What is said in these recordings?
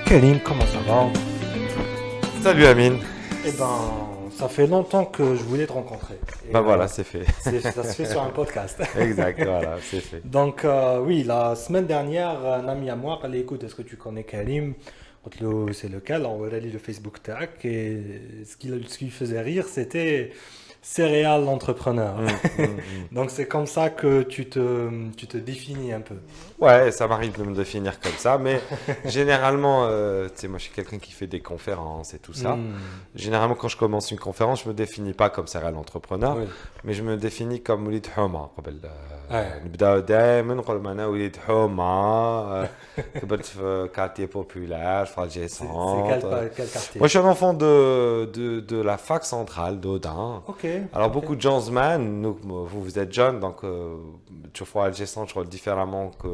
Karim, comment ça va? Salut Amine. Eh ben, ça fait longtemps que je voulais te rencontrer. Et, Bah voilà, c'est fait. ça se fait sur un podcast. Exact, voilà, c'est fait. Donc, oui, la semaine dernière, un ami à moi m'a dit, écoute, est-ce que tu connais Karim? قلت له, c'est lequel? On va aller le Facebook tag. Et ce qui faisait rire, c'était céréales l'entrepreneur. Donc, c'est comme ça que tu te définis un peu. Ouais, ça m'arrive de me définir comme ça, mais généralement, tu sais, moi je suis quelqu'un qui fait des conférences et tout ça. Hmm. Généralement, quand je commence une conférence, je me définis pas comme serial entrepreneur, Oui. mais je me définis comme وليد حومة قبل. Ouais. نبداو دائما نقول انا وليد حومة. كبرت في quartier populaire, في Alger C'est quel, Centre. quel quartier? Moi, je suis un enfant de la fac centrale d'Audun. Ok. Alors, Ok. beaucoup de gens se mènent. Nous, vous êtes jeunes, donc tu vois Alger Centre, je crois, différemment que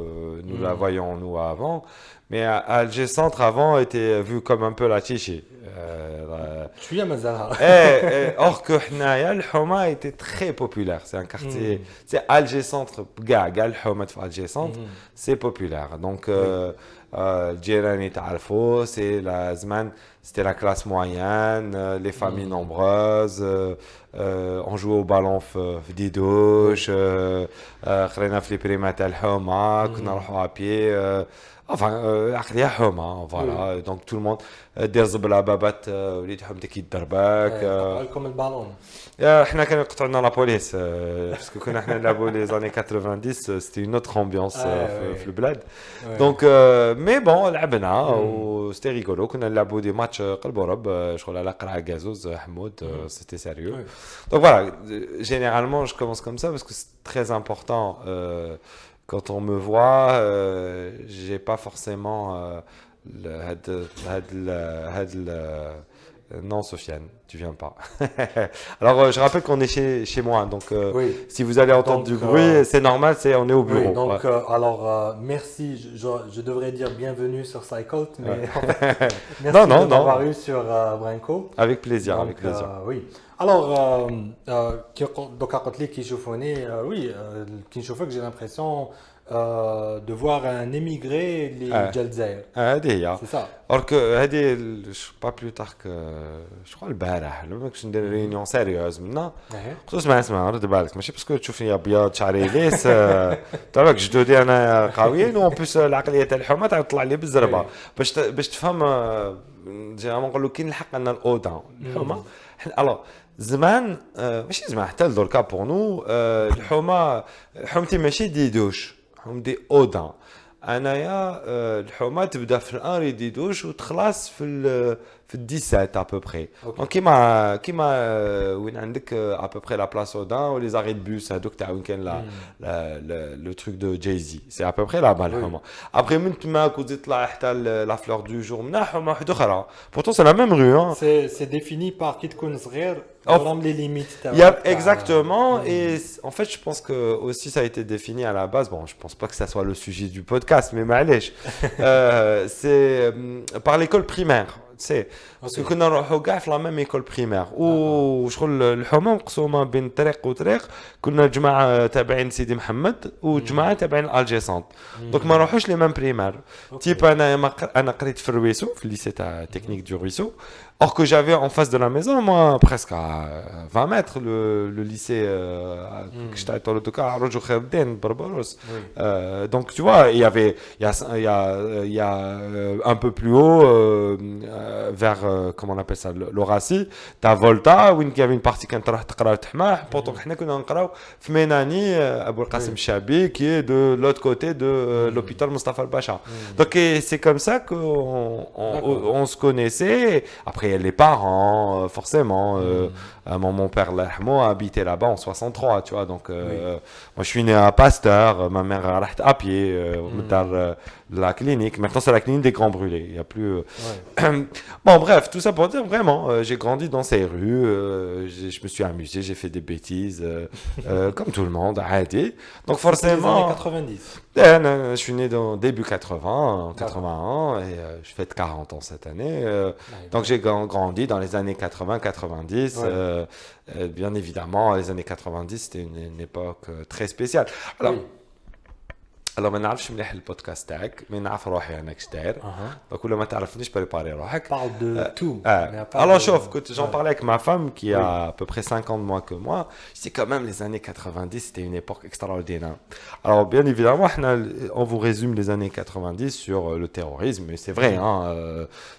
nous la voyons, nous, avant. Mais Alger Centre, avant, était vu comme un peu la chichi. Tu es à Mazara. Or que Hnaya, le Houma était très populaire. C'est un quartier, c'est Alger Centre, Gaga, le Houma de Alger Centre, c'est populaire. Donc, Djirani Talfo, c'est la Zman, c'était la classe moyenne, les familles nombreuses, on jouait au ballon des douches, خلينا في les primates al Houma, كنا نروحوا à pied. Enfin, عقلية حومة, voilà. Donc tout le monde دير زبلة بابات وليد حومتك كيدربك. Comme le ballon. احنا كانوا يقطعوا لنا لابوليس باسكو كنا احنا نلعبوا les années 90 c'était une autre ambiance في البلاد. Donc mais bon لعبنا وستي ريغولو كنا نلعبوا دي ماتش قلب ورب شغل على قرعة غازوز حمود c'était sérieux. Donc voilà, généralement je commence comme ça parce que c'est très important. Quand on me voit, j'ai pas forcément non, Sofiane, tu viens pas. Alors, je rappelle qu'on est chez moi, donc Oui. si vous allez entendre Donc, du bruit, c'est normal, on est au bureau. Oui, donc, Ouais. alors, merci. Je devrais dire bienvenue sur Cycult, mais en fait, merci Non, non, de m'avoir non. eu sur Brinco. Avec plaisir, Donc, avec plaisir. oui. Alors, donc, à côté qui chauffonné, oui, qui chauffe que j'ai l'impression de voir un émigré, les Djelzaïr. هذه هي. C'est ça. Alors que هذه pas plus tard que je crois البارح لما كنت ندير ريونيون سيريوز منا قلت اسمع رد بالك ماشي باسكو تشوفني ابيض شعري ليس تعرف جدودي انا قويين وان بليس العقليه تاع الحومه تعاود تطلع لي بالزربه باش تفهم جيرامون نقولوا كاين الحق ان الاودان الحومه الو زمان ماشي زمان حتى دركا بور نو الحومه حومتي ماشي ديدوش حومتي اودان انايا الحومه تبدا في الانري ديدوش وتخلص في 17 à peu près. Donc كيما وين عندك à peu près la place Odin ou les arrêts de bus هذوك تاع وين كان le truc de Jay-Z. C'est à peu près là-bas الحومه. Après من تماك وتزيد تطلع حتى la fleur du jour منها حومه واحده اخرى. Pourtant c'est la même rue hein. C'est défini par qui te connaît صغير. Les limites. Exactement, et en fait je pense que aussi ça a été défini à la base, bon je pense pas que ça soit le sujet du podcast, mais معليش c'est par l'école primaire. C'est parce que كنا نروحوا كاع في la même école primaire وشغل الحومه مقسومه بين طريق وطريق كنا جماعه تابعين سيدي محمد وجماعه تابعين الجي سونت دونك ما نروحوش لي ميم بريمير تيب انا قريت في الرويسو في الليسي تاع تكنيك دو رويسو or que j'avais en face de la maison moi presque à 20 mètres le lycée que j'étais à Tolotoka à Rojo Kherdin Barbaros donc tu vois il y a un peu plus haut vers comment on appelle ça l'Horacie t'as Volta où il y avait une partie كانت تروح تقرا تحماح pourtant حنا كنا نقراو في ميناني أبو القاسم الشابي qui est de l'autre côté de l'hôpital Mustafa El-Bacha donc c'est comme ça qu'on se connaissait après il y a les parents forcément mon père l'Ahmo a habité là-bas en 63 tu vois donc moi je suis né à Pasteur ma mère a رحت à pied la clinique maintenant c'est la clinique des Grands Brûlés il y a plus bon bref tout ça pour dire vraiment j'ai grandi dans ces rues je me suis amusé j'ai fait des bêtises comme tout le monde عادي donc forcément les années 90 je suis né dans début 80 en 81 et je fête 40 ans cette année donc j'ai grandi dans les années 80 90 bien évidemment les années 90 c'était une époque très spéciale alors Alors ما نعرفش مليح البودكاست تاعك mais نعرف روحي انا كش داير دونك ولا ما تعرفنيش بريباري روحك. Parle de tout. Alors chauffe, j'en parlais avec ma femme qui a à peu près 5 ans de moins que moi. Je dis quand même les années 90 c'était une époque extraordinaire. Alors bien évidemment on vous résume les années 90 sur le terrorisme et c'est vrai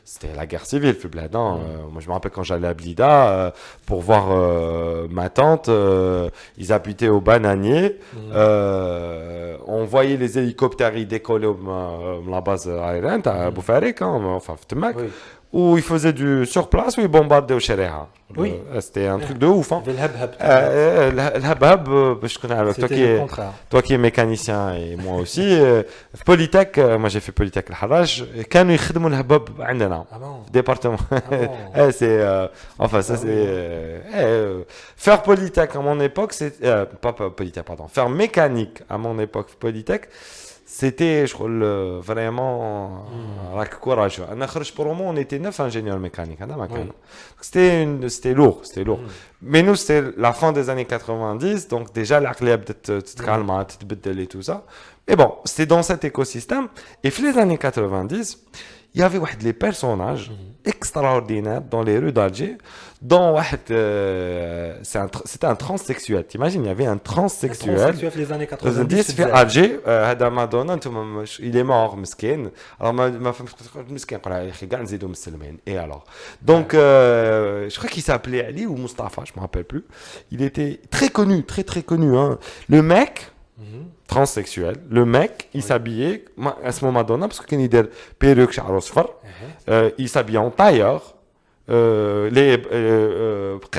c'était la guerre civile في البلاد. Moi je me rappelle quand j'allais à Blida pour voir ma tante, ils habitaient au Bananier. On voyait les hélicoptères ils décollaient la base aérienne à Boufarik, enfin Tmak, où ils faisaient du sur place où ils bombardaient au Chereha. Oui. C'était un truc de ouf. Toi qui es mécanicien et moi aussi, Polytech, moi j'ai fait Polytech الحراج, كانوا يخدموا الهباب عندنا في département. C'est enfin ça c'est faire Polytech à mon époque c'est pas Polytech pardon, faire mécanique à mon époque Polytech. C'était, je crois, vraiment courageux. Pour moi, on était 9 ingénieurs mécaniques. C'était lourd. Mais nous, c'était la fin des années 90. Donc, déjà, l'aqliya بدات تتكلم, تتبدل et tout ça. Mais bon, c'était dans cet écosystème. Et dans les années 90, il y avait des personnages extraordinaires dans les rues d'Alger. C'était un transsexuel. T'imagines, il y avait un transsexuel. Un transsexuel les années 90 في Alger. Madonna, il est mort, مسكين. Alors ma femme مسكين قال يا اخي كاع نزيدوا مسلمين. Et alors. Donc je crois qu'il s'appelait Ali ou Mustafa, je me rappelle plus. Il était très connu, très connu hein. Le mec transsexuel, le mec, il s'habillait à ce moment donné parce qu'il y a des perruques شعره صفر. Il s'habillait en tailleur.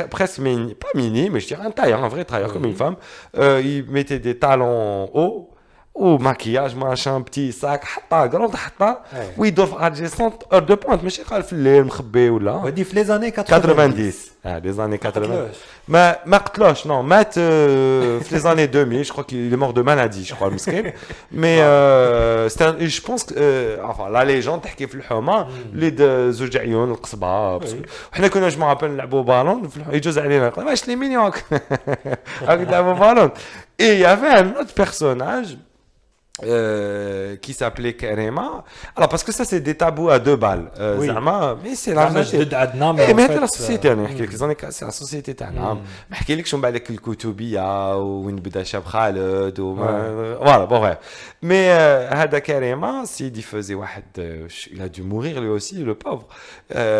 Presque mini, pas mini, mais je dirais un tailleur, un vrai tailleur comme une femme. Il mettait des talons hauts, ou maquillage, machin, petit sac, حطها grande حطها ويدور في Alger 100 heures de pointe ماشي قال في الليل مخبي ولا. ودي في les années 90. Les années 80. ما قتلوش non مات في les années 2000 je crois qu'il est mort de maladie je crois مسكين. Mais je pense que enfin la légende تحكي في الحومه اللي زوج عيون القصبه وحنا كنا جو مابل نلعبوا بالون يجوز علينا واش لي مينيوك هاك نلعبوا بالون. Et il y avait un autre personnage qui s'appelait Karima. Alors parce que ça c'est des tabous à 2 balles. Mais c'est la mais la société انا نحكي لك زاني c'est la société تاعنا. ما نحكي لكش من بعد الكتبيه وين بدا شاب خالد voilà bon ouais. Mais هذا Karima s'il faisait واحد il a dû mourir lui aussi le pauvre.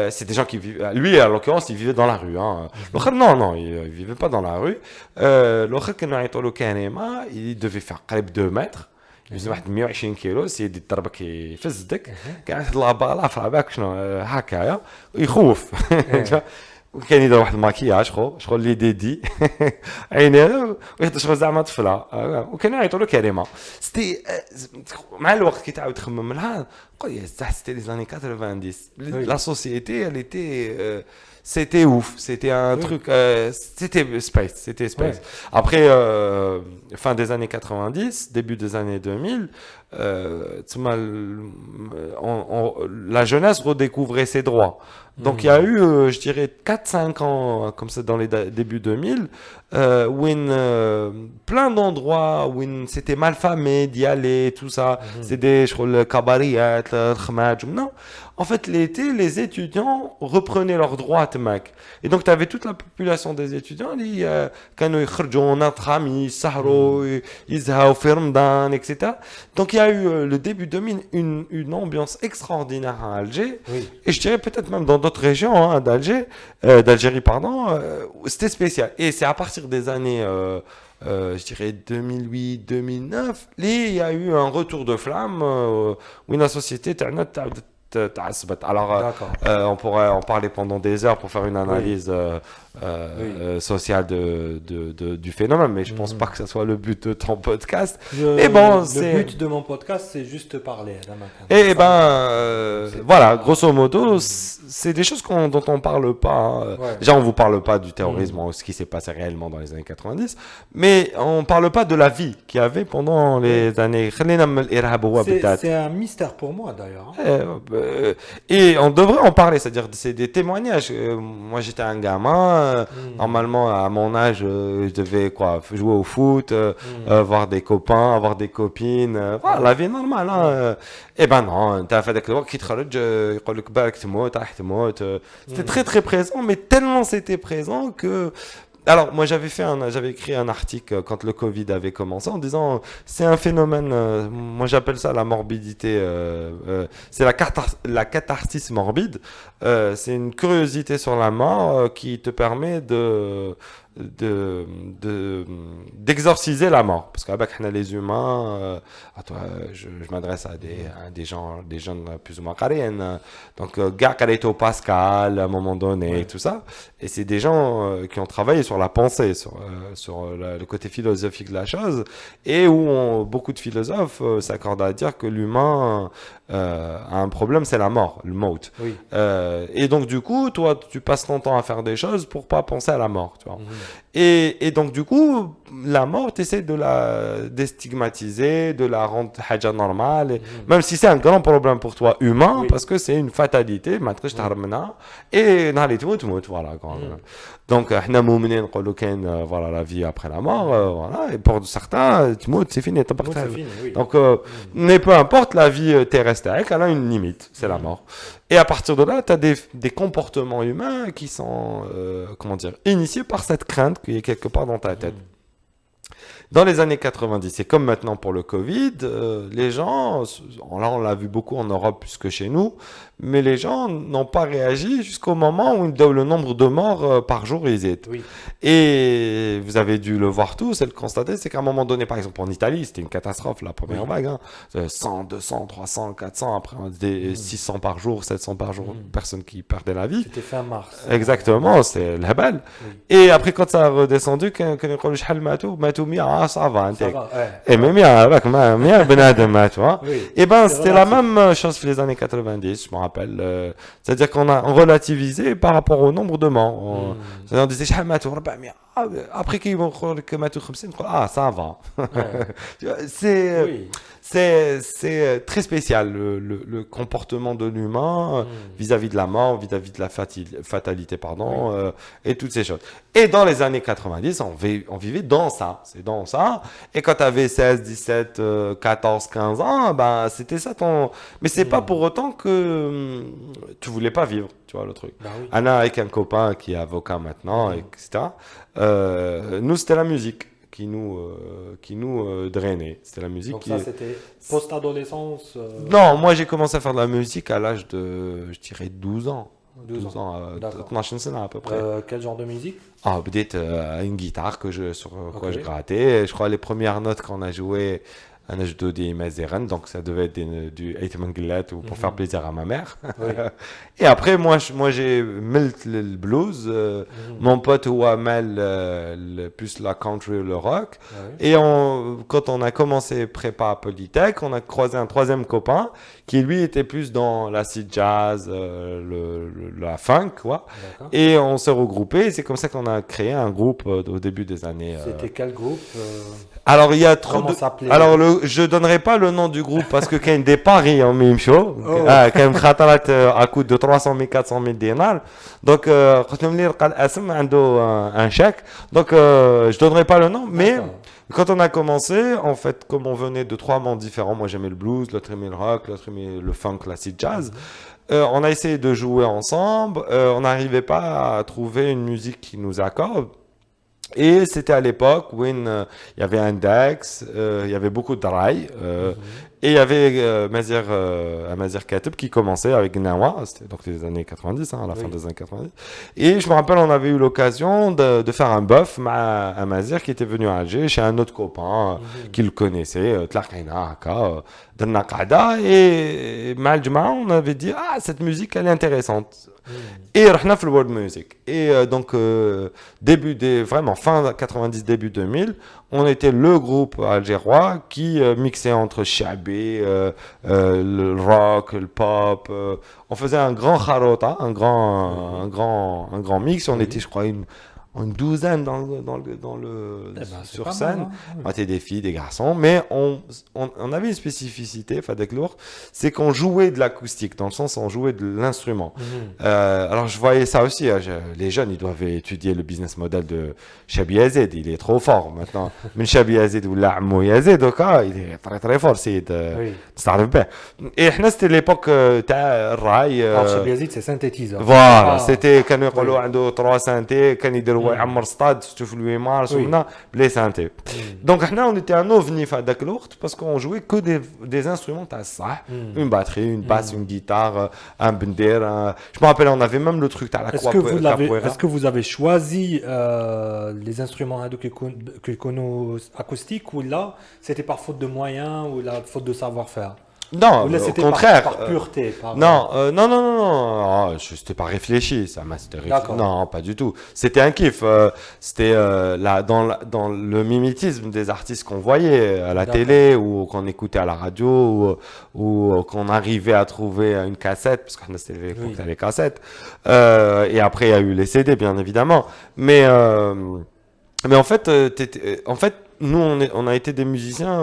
C'est des gens qui vivent lui en l'occurrence il vivait dans la rue hein. L'autre non il vivait pas dans la rue. L'autre كانوا يعيطوا له Karima il devait faire قريب 2 mètres. يوزن واحد 120 كيلو سيدي يضربك يفزدك كاع واحد لابالا في رابعك شنو هكايا ويخوف. وكان يدير واحد الماكياج شغل لي ديدي عينيه ويهضر شغل زعما طفله وكانوا يعيطوا له كريمه. سيتي مع الوقت كي تعاود تخمم لها قول يا صح سيتي لي زاني 90 لا سوسيتي elle était c'était ouf, c'était un truc, c'était space. Après, fin des années 90, début des années 2000, la jeunesse redécouvrait ses droits. Donc il y a eu, je dirais, 4-5 ans comme ça dans les débuts 2000, où plein d'endroits où c'était mal famé d'y aller, tout ça. C'est des, je crois, le cabaret, le khmadj, non. En fait, l'été, les étudiants reprenaient leurs droits, mec. Et donc, tu avais toute la population des étudiants qui كانوا يخرجوا entre amis, سهروا, يزهاو في رمضان, etc. Donc, il y a eu le début 2000 une ambiance extraordinaire à Alger. Oui. Et je dirais peut-être même dans d'autres régions hein, d'Algérie, pardon. C'était spécial. Et c'est à partir des années... je dirais 2008-2009, il y a eu un retour de flamme où la société alors on pourrait en parler pendant des heures pour faire une analyse sociale du phénomène, mais je pense pas que ce soit le but de ton podcast. Mais bon, le but de mon podcast, c'est juste parler. Et voilà, grosso modo, c'est des choses dont on parle pas. Déjà, on vous parle pas du terrorisme, ce qui s'est passé réellement dans les années 90, mais on parle pas de la vie qu'il y avait pendant les années. C'est un mystère pour moi d'ailleurs. Et on devrait en parler, c'est-à-dire c'est des témoignages. Moi, j'étais un gamin. Normalement, à mon âge, je devais jouer au foot, voir des copains, avoir des copines. Voilà, la vie normale. Eh ben non, t'as fait des trucs qui te c'était très très présent, mais tellement c'était présent que alors, moi, j'avais écrit un article quand le Covid avait commencé en disant c'est un phénomène, moi j'appelle ça la morbidité, c'est la catharsis morbide. C'est une curiosité sur la mort qui te permet de, d'exorciser la mort. Parce qu'avec les humains, je m'adresse à des gens, des jeunes plus ou moins carréens. Donc, Carreto Pascal, à un moment donné, et tout ça. Et c'est des gens qui ont travaillé sur la pensée, sur le côté philosophique de la chose, et où beaucoup de philosophes s'accordent à dire que l'humain a un problème, c'est la mort, le maut. Oui. Et donc, du coup, toi, tu passes ton temps à faire des choses pour pas penser à la mort, tu vois. Et donc, du coup, la mort, tu essaies de la déstigmatiser, de la rendre haja normale, même si c'est un grand problème pour toi humain, parce que c'est une fatalité, et voilà. Donc, voilà, la vie après la mort, voilà, et pour certains, c'est fini, donc, mais peu importe, la vie terrestre, elle a une limite, c'est la mort. Et à partir de là, tu as des comportements humains qui sont, initiés par cette crainte qui est quelque part dans ta tête. Dans les années 90, et comme maintenant pour le Covid, les gens, là on l'a vu beaucoup en Europe plus que chez nous, mais les gens n'ont pas réagi jusqu'au moment où le nombre de morts par jour ils étaient. Oui. Et vous avez dû le voir tous et le constater, c'est qu'à un moment donné, par exemple en Italie, c'était une catastrophe la première vague, 100, 200, 300, 400, après 600 par jour, 700 par jour, personnes qui perdaient la vie. C'était fin mars. Exactement, c'est la balle. Et après quand ça a redescendu, quand ça va, et même et ben c'était la même chose que les années 90, je me rappelle. C'est-à-dire qu'on a relativisé par rapport au nombre de morts. On disait après qu'ils vont ça va. C'est très spécial le comportement de l'humain vis-à-vis de la mort, vis-à-vis de la fatalité, et toutes ces choses. Et dans les années 90, on vivait dans ça. C'est dans ça. Et quand tu avais 16, 17, 14, 15 ans, ben, c'était ça ton... Mais c'est pas pour autant que tu voulais pas vivre, tu vois, le truc. Anna, avec un copain qui est avocat maintenant, etc. Nous, c'était la musique qui nous drainait. C'était la musique. Donc ça, c'était post-adolescence Non, moi j'ai commencé à faire de la musique à l'âge de, je dirais, 12 ans. 12 ans, 12 ans à peu près. Quel genre de musique? Peut-être une guitare sur quoi je grattais. Je crois les premières notes qu'on a jouées, un âge de des Mazeren, donc ça devait être du Eitmangulat ou pour faire plaisir à ma mère. Et après, moi j'ai mis le blues. Mon pote Ouamel, plus la country ou le rock. Et quand on a commencé prépa à Polytech, on a croisé un troisième copain qui lui était plus dans l'acid jazz, la funk, quoi. Et on s'est regroupés. C'est comme ça qu'on a créé un groupe au début des années. C'était quel groupe Alors il y a trop de... Alors je donnerai pas le nom du groupe parce que quand des paris en même show, quand même à coût de 300 000 400 000 dinars, donc quand on me dit un chèque, donc je donnerai pas le nom, mais quand on a commencé, en fait, comme on venait de 3 mondes différents, moi j'aimais le blues, l'autre aimait le rock, l'autre aimait le funk, l'acid jazz. On a essayé de jouer ensemble, on n'arrivait pas à trouver une musique qui nous accorde. Et c'était à l'époque où il y avait Index, il y avait beaucoup de Dry, et il y avait Mazir Katib qui commençait avec Nawa, c'était donc les années 90, à la fin des années 90. Et je me rappelle, on avait eu l'occasion de faire un bœuf à Mazir qui était venu à Alger chez un autre copain qui le connaissait, Tlaqina, et Maljma, on avait dit, cette musique, elle est intéressante. Et on a fait le world music. Et donc, vraiment fin 90, début 2000, on était le groupe algérois qui mixait entre Shabi, le rock, le pop. On faisait un grand charota, un grand mix. On était, je crois, une douzaine Eh ben, c'est sur pas scène. mal, hein. On était des filles, des garçons, mais on avait une spécificité, Fadek Lour, c'est qu'on jouait de l'acoustique, dans le sens où on jouait de l'instrument. Alors je voyais ça aussi, hein, les jeunes, ils doivent étudier le business model de Chabi Yazid, il est trop fort maintenant. من Chabi Yazid ou Amou Yazid, donc il est très très fort, c'est Oui. تعرف به. Et احنا c'était l'époque تاع الراي. Alors, chez Biazid, c'est synthétiseur. فوالا Ah, سيتي كانوا يقولوا عنده 3 سانتي كان يديروا يعمر ستاد شفتوا في 8 مارس Oui. ومنا بلي سانتي دونك احنا on était un ovni في هذاك الوقت parce qu'on jouait que des instruments تاع الصح une batterie une basse une guitare un bender je me rappelle on avait même le truc تاع la capoeira. Est-ce que vous avez choisi les instruments acoustiques ou là, c'était par faute de moyens ou la faute de savoir-faire? Non, Ou là, au c'était contraire. par pureté. Non, non. C'était pas réfléchi, ça. D'accord. Non, pas du tout. C'était un kiff. C'était dans le mimétisme des artistes qu'on voyait à la télé ou qu'on écoutait à la radio ou qu'on arrivait à trouver une cassette, parce que c'était l'époque des cassettes. Et après, il y a eu les CD, bien évidemment. Mais en fait, nous, on a été des musiciens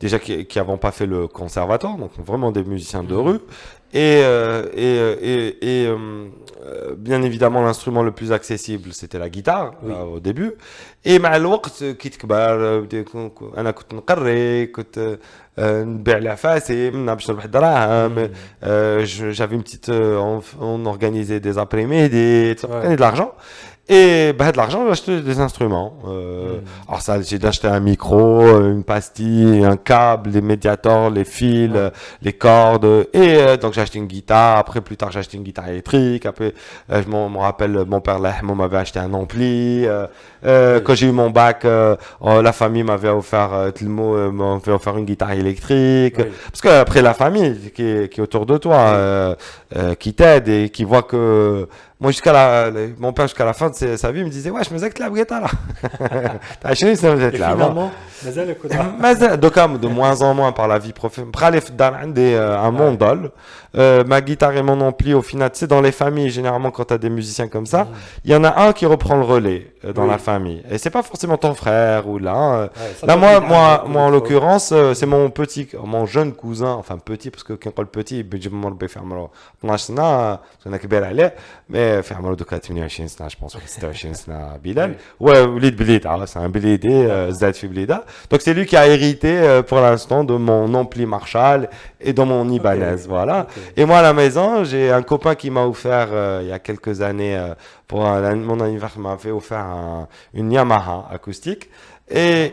déjà qui n'avons pas fait le conservatoire, donc vraiment des musiciens de rue. Et bien évidemment, l'instrument le plus accessible, c'était la guitare au début. Et مع الوقت كي تكبر أنا كنت نقري كنت نبيع العفاسي باش نربح دراهم. J'avais une petite on organisait des après-midi, de l'argent. Et bah, de l'argent, j'ai acheté des instruments. Alors ça, j'ai acheté un micro, une pastille, un câble, les médiators, les fils, les cordes. Et donc j'ai acheté une guitare. Après, plus tard, j'ai acheté une guitare électrique. Après, je me rappelle, mon père Lahmo m'avait acheté un ampli. Quand j'ai eu mon bac, la famille m'avait offert une guitare électrique. Parce que après, la famille qui est autour de toi, qui t'aide et qui voit que moi, mon père, jusqu'à la fin de sa vie, me disait, ouais, je me disais que la guitare là. T'as acheté ça, vous êtes là. Finalement, donc, de moins en moins par la vie professionnelle. Un mondol. Ma guitare et mon ampli, au final, tu sais, dans les familles, généralement, quand tu as des musiciens comme ça, il y en a un qui reprend le relais dans la famille. Et c'est pas forcément ton frère ou là. Là, moi, en l'occurrence, c'est mon jeune cousin, enfin petit, parce que quand le petit, je fait عمره دوكا 28 سنه je pense 26 سنه بلال وليد بليده c'est un بليدي زاد في بليده donc c'est lui qui a hérité pour l'instant de mon ampli Marshall et de mon Ibanez voilà et moi à la maison j'ai un copain qui m'a offert il y a quelques années pour mon anniversaire m'a fait offert une Yamaha acoustique et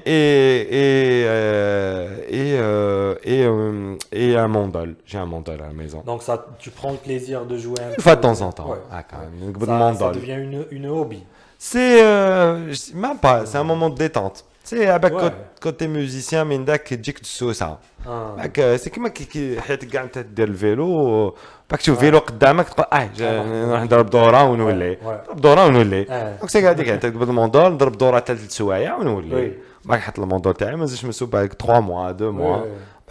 un mandol. J'ai un mandol à la maison. Donc ça, tu prends le plaisir de jouer un peu. Une fois de temps en temps. Ouais. Ah, quand même. Ça devient une hobby. C'est même pas. C'est un moment de détente. C'est avec quand t'es musicien, mais que tu dis ça. C'est comme quand tu dis le vélo. باك تشوف فيلو قدامك تقول نروح نضرب دوره ونولي نضرب دوره ونولي دونك سي هذيك تقبض الموندول نضرب دوره 3 سوايع ونولي باك نحط الموندول تاعي مازالش مسوب هذيك 3 mois 2 mois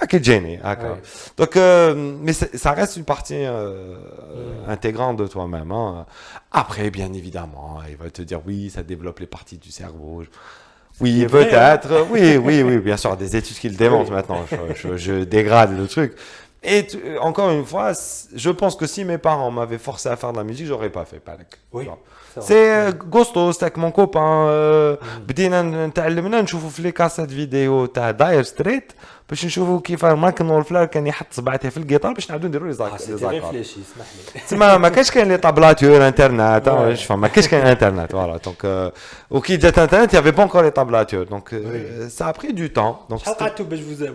باك تجيني هكا دونك مي ça reste une partie intégrante de toi-même après bien évidemment il va te dire oui ça développe les parties du cerveau. Oui, peut-être. Oui, bien sûr, des études qui le démontrent maintenant. Je dégrade le truc. Et encore une fois, je pense que si mes parents m'avaient forcé à faire de la musique, j'aurais pas fait Palek. Oui. C'est Gosto, c'était avec mon copain. بدينا نتعلمنا نشوفوا في لي كاسات فيديو تاع داير ستريت باش نشوفوا كيف مايكل نولفلر كان يحط صبعته في الجيتار باش نعاودوا نديروا لي زاكور. ريفليشي اسمح لي. تما ما كانش كاين لي طابلاتور انترنت واش فما ما كانش كاين انترنت فوالا دونك وكي جات انترنت il y avait pas encore les tablatures donc ça a pris du temps donc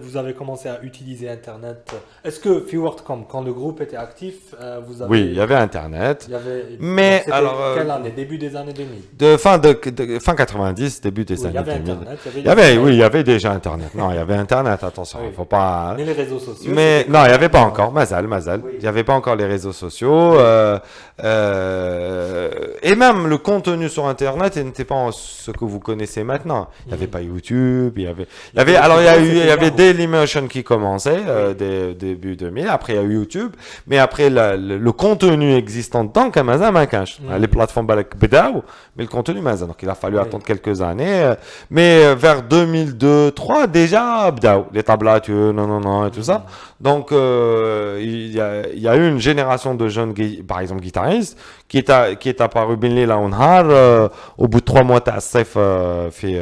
vous avez commencé à utiliser internet. Est-ce que Fewardcom quand le groupe était actif vous avez Oui, il y avait internet. Mais alors quelle année? Début des années 2000. De fin 90, début des années 2000. Il y avait déjà internet. Non, il y avait internet, attention. attention, Oui. faut pas. Mais les réseaux sociaux. Mais c'était non, il n'y quand avait pas même, encore, Mazal. Oui. Il n'y avait pas encore les réseaux sociaux. Et même le contenu sur Internet il n'était pas ce que vous connaissez maintenant. Il n'y avait pas YouTube, alors il y avait Dailymotion qui commençait, début 2000. Après, il y a eu YouTube. Mais après, le contenu existant dans Amazon, les plateformes Bedao, mais le contenu Amazon. Donc, il a fallu attendre quelques années. Mais vers 2002-2003, déjà, Bedao, les tablatures, non, et tout ça. Donc, il y a eu une génération de jeunes, par exemple, guitaristes, qui est apparu bin Lila Unhar, au bout de 3 mois, t'as Sef fait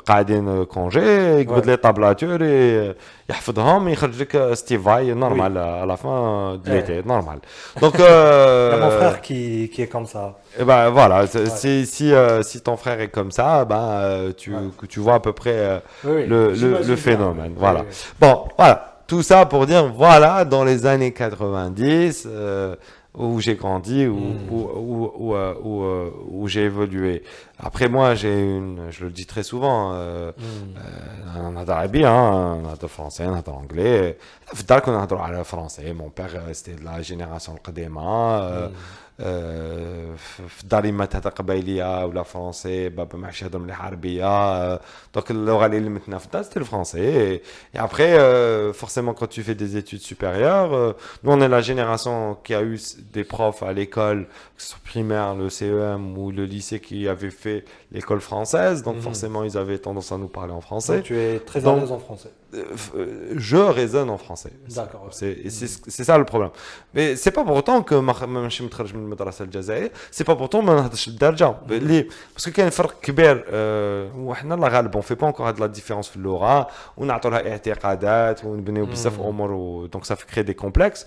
قاعدين كونجي يقبض لي طابلاتور يحفظهم يخرج لك ستيف vai normal à la fin de l'été normal. Donc Il y a mon frère qui est comme ça. et ben voilà, si ton frère est comme ça, tu vois à peu près le phénomène. Voilà. Bon, voilà, tout ça pour dire voilà, dans les années 90 où j'ai grandi, où j'ai évolué. Après moi, je le dis très souvent, on a d'arabe, on a de français, on a d'anglais. On a de français. Mon père, c'était de la génération qadima. في داري ما تهضر قبايليه ولا فرونسي بابا ما عرفش يهضر مليح عربيه دونك اللغه اللي علمتنا في الدار c'était le français et après forcément quand tu fais des études supérieures nous on est la génération qui a eu des profs à l'école que ce soit primaire le CEM ou le lycée qui avait fait l'école française donc forcément ils avaient tendance à nous parler en français donc, tu es très à l'aise en français je raisonne en français. D'accord. C'est ça le problème. Mais c'est pas pour autant que ماشي متخرج من المدرسة الجزائرية c'est pas pour autant ما نهضرش الدارجة ليه parce que كاين فرق كبير وحنا الله غالب on fait pas encore de la différence في اللغة ونعطوا لها اعتقادات ونبنيو بزاف امور donc ça fait créer des complexes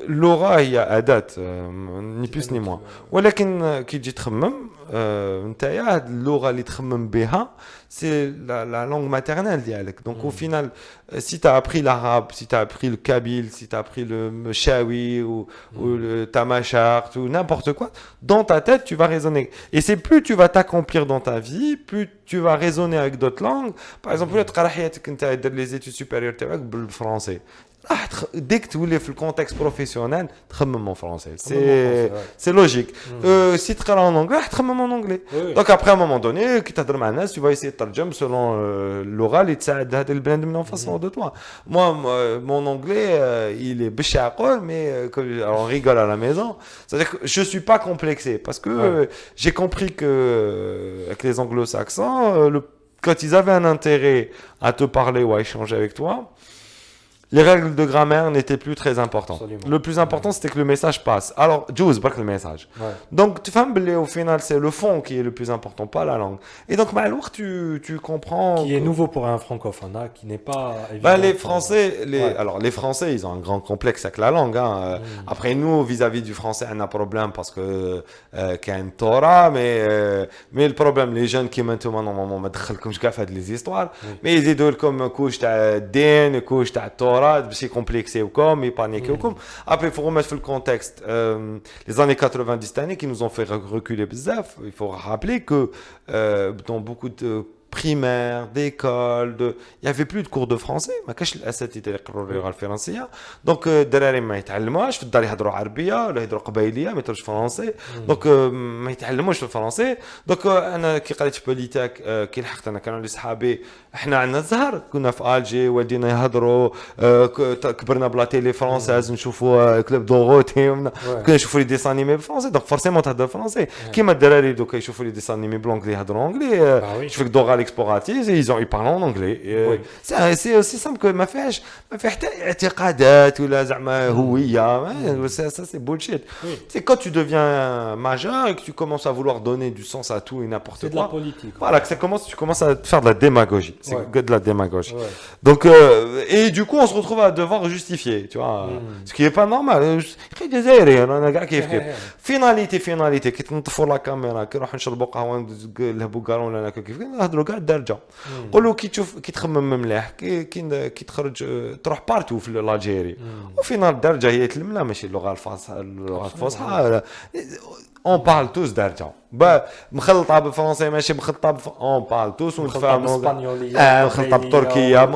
اللغة هي أداة ni plus ni moins ولكن كي تجي تخمم نتايا هاد اللغة اللي تخمم بها c'est la langue maternelle dialecte. Donc au final, si tu as appris l'arabe, si tu as appris le kabyle, si tu as appris le mchawi ou le tamashart ou n'importe quoi, dans ta tête, tu vas raisonner. Et c'est plus tu vas t'accomplir dans ta vie, plus tu vas raisonner avec d'autres langues. Par exemple, tu as les études supérieures le français. Dès que tu voulais faire le contexte professionnel, تخمم en français. C'est logique. Si tu parles en anglais, تخمم en anglais. Donc après à un moment donné, qui t'adresse à tu vas essayer de traduire selon l'oral et ça aide le blend en façon de toi. Moi, mon anglais, il est bchaqol, mais on rigole à la maison. C'est-à-dire que je suis pas complexé parce que j'ai compris que avec les anglo-saxons, quand ils avaient un intérêt à te parler ou à échanger avec toi, les règles de grammaire n'étaient plus très importantes. Absolument. Le plus important, c'était que le message passe. Alors, Jules, pas que le message. Donc, tu vois, au final, c'est le fond qui est le plus important, pas la langue. Et donc, tu comprends... Qui est nouveau pour un francophone, hein, qui n'est pas... évident les Français, alors, les Français, ils ont un grand complexe avec la langue. Hein. Après, nous, vis-à-vis du français, on a un problème parce que qu'il y a une Torah, mais le problème, les jeunes qui maintenant, normalement, comme je fais les histoires, mais ils disent comme couche ta din, couche ta Torah, c'est complexé ou comme et paniqué ou comme après il faut remettre le contexte les années 90 années qui nous ont fait reculer bizarre il faut rappeler que dans beaucoup de primaire, d'école, il n'y avait plus de cours de français. ما كاش الاساتذه اللي يقروا اللغه الفرنسيه دونك الدراري ما يتعلموش في الدار يهضروا عربيه ولا يهضروا قبايليه ما يهضروش فرنسي دونك ما يتعلموش في الفرنسي دونك انا كي قريت في بوليتاك كي لحقت انا كانوا لي صحابي احنا عندنا الزهر كنا في الجي والدينا يهضروا كبرنا بلا تيلي فرونساز نشوفوا كلوب دوغوتي كنا نشوفوا لي ديسان انيمي بالفرنسي دونك فورسيمون تهضر فرنسي كيما الدراري دوكا يشوفوا لي ديسان انيمي بلونغلي يهضروا انجلي شوفك دوغا l'exploratrice et ils parlent en anglais. C'est aussi simple que ما فيهاش اعتقادات ولا زعما هويه ça c'est bullshit. C'est quand tu deviens majeur et que tu commences à vouloir donner du sens à tout et n'importe quoi. C'est de la politique. Voilà, que tu commences à faire de la démagogie. C'est de la démagogie. Donc et du coup on se retrouve à devoir justifier, tu vois. Ce qui est pas normal. Finalité كي تنطفوا لا كاميرا كي نروحوا نشربوا قهوه نلهبوا كارون ولا ناكل كيف نهضروا كاع الدرجه قولوا كي تخمم مليح كي تخرج تروح بارتو في الجيري وفينال الدرجه هي تلملا ماشي اللغه الفصحى On parle tous d'argent. Bah, مخلطة بالفرنسية ماشي مخلطة on parle tous ونتفاهموا. مخلطة بالتركية.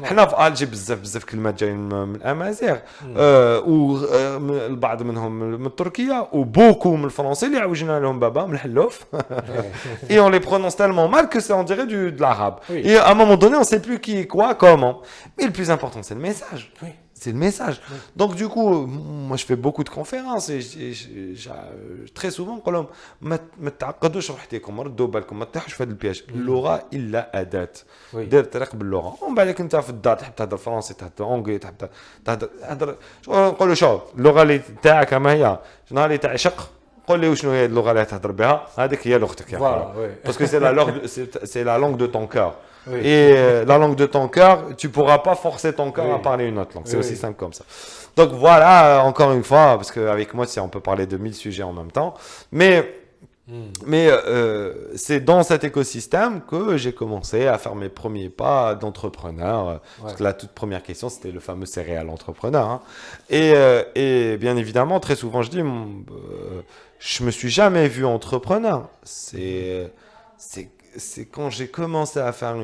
حنا في ألجي بزاف كلمات جايين من الأمازيغ. والبعض منهم من تركيا وبوكو من الفرنسي اللي عوجنا لهم بابا من الحلوف. Et on les prononce tellement mal que c'est on dirait de l'arabe. Et à un moment donné, on sait plus qui est quoi, comment. Mais le plus important, c'est le message. Oui. C'est le message. Oui. Donc du coup, moi je fais beaucoup de conférences et très souvent نقول ما تعقدوش روحكم ردوا بالكم ما تطيحوش في هذا البياج اللغه الا اداه دير طريق باللغه ومن بعد انت في الدار تحب تهضر فرنسي تهضر اونغلي تحب تهضر نقولوا شوف اللغه اللي تاعك ما هي نهار اللي تعشق قول لي وشنو هي اللغه اللي تهضر بها هذيك هي لغتك يا خويا باسكو c'est la langue de ton cœur. Oui. Et la langue de ton cœur, tu pourras pas forcer ton cœur à parler une autre langue. C'est aussi simple comme ça. Donc voilà, encore une fois, parce qu'avec moi, on peut parler de 1000 sujets en même temps. Mais c'est dans cet écosystème que j'ai commencé à faire mes premiers pas d'entrepreneur. Parce que la toute première question, c'était le fameux céréal entrepreneur. Hein. Et bien évidemment, très souvent, je dis, je me suis jamais vu entrepreneur. C'est quand j'ai commencé à faire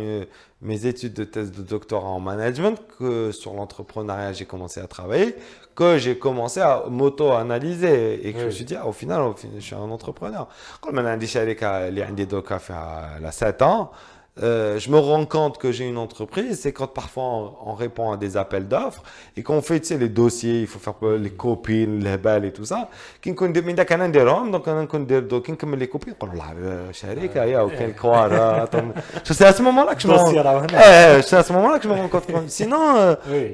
mes études de thèse de doctorat en management que sur l'entrepreneuriat j'ai commencé à travailler, que j'ai commencé à m'auto-analyser et que je me suis dit au final je suis un entrepreneur. Quand j'ai 7 ans, je me rends compte que j'ai une entreprise, c'est quand parfois on répond à des appels d'offres et qu'on fait les dossiers, il faut faire les copines, les balles et tout ça. Qui nous dit mais d'accord on donc on dit donc qui comme les copines, on la شركة يا auquel croire. C'est à ce moment-là que je me rends compte. Sinon,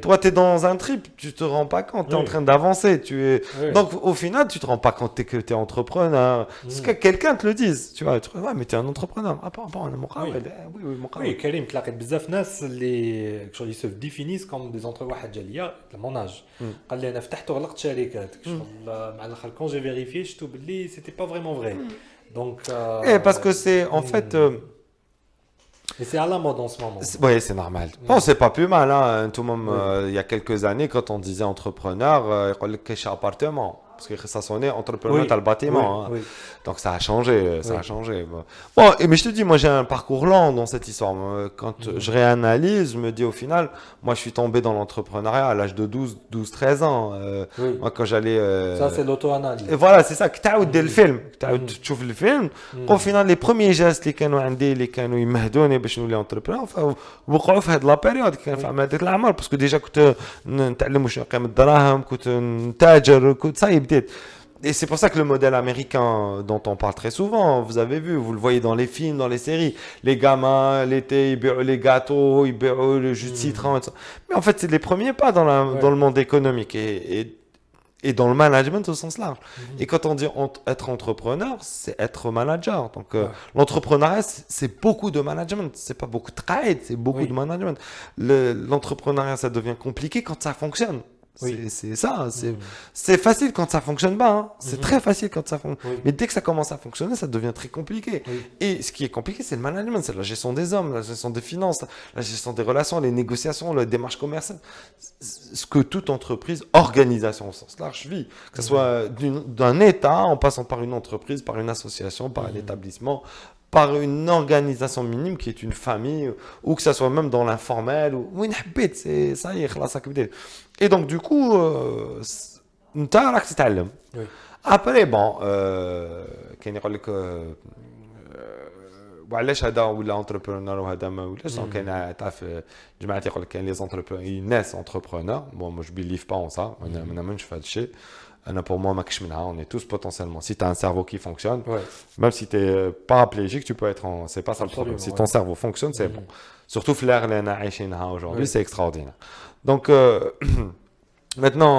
toi tu es dans un trip, tu te rends pas compte, tu es en train d'avancer, donc au final tu te rends pas compte que tu es entrepreneur. C'est que quelqu'un te le dise, tu vois, ouais mais tu es un entrepreneur. Ah bon on est Oui, Karim, tu as بزاف ناس اللي ils se définissent comme des entrepreneurs جاليه de mon âge. قال لي انا فتحت وغلقت شركات. مع الاخر quand j'ai vérifié je trouve que c'était pas vraiment vrai. Donc parce que c'est en fait et c'est à la mode en ce moment. Oui, c'est normal. Bon, c'est pas plus mal hein. Tout le monde il y a quelques années quand on disait entrepreneur, il y a cash appartement. Parce que ça sonnait entrepreneur dans le bâtiment. Hein. Donc ça a changé, a changé. Bon, mais je te dis, moi j'ai un parcours lent dans cette histoire. Quand je réanalyse, je me dis au final, moi je suis tombé dans l'entrepreneuriat à l'âge de 12-13 ans. Moi quand j'allais... Ça c'est l'auto-analyse. Et voilà, c'est ça. Que tu as le film, tu trouves le film. Au final, les premiers gestes اللي كانوا عندي اللي كانوا يمهدوني باش نولي entrepreneur وقعوا في هذه لا بيريود كان في هذيك الأعمار باسكو ديجا كنت نتعلم واش قيمة الدراهم كنت نتاجر كنت صاي بديت. Et c'est pour ça que le modèle américain dont on parle très souvent, vous avez vu, vous le voyez dans les films, dans les séries, les gamins, l'été, ils béroient les gâteaux, ils béroient le jus de citron, etc. Mais en fait, c'est les premiers pas dans le monde économique et dans le management au sens large. Et quand on dit être entrepreneur, c'est être manager. Donc l'entrepreneuriat, c'est beaucoup de management, c'est pas beaucoup de trade, c'est beaucoup de management. L'entrepreneuriat, ça devient compliqué quand ça fonctionne. C'est ça, c'est facile quand ça fonctionne pas, hein. C'est très facile quand ça fonctionne. Mais dès que ça commence à fonctionner, ça devient très compliqué. Et ce qui est compliqué, c'est le management, c'est la gestion des hommes, la gestion des finances, la gestion des relations, les négociations, la démarche commerciale. Ce que toute entreprise, organisation au sens large vit, que ce soit d'un État, en passant par une entreprise, par une association, par un établissement, par une organisation minime qui est une famille, ou que ça soit même dans l'informel, ou une habite, c'est ça y est, là ça كبدير. Et donc du coup, انت راك تتعلم. Après bon, كاين يقول لك وعلاش هذا ولا انتربرونور وهذا ما ولاش كاين تعرف جماعه يقول لك كاين لي انتربرونور ناس انتربرونور بون moi je believe pas en ça انا ما نامنش في هذا الشيء. Pour moi, on est tous potentiellement. Si tu as un cerveau qui fonctionne, même si tu n'es pas paraplégique, tu peux être en. C'est pas ça le problème. Si ton cerveau fonctionne, c'est bon. Surtout l'air aujourd'hui, c'est extraordinaire. Donc, maintenant,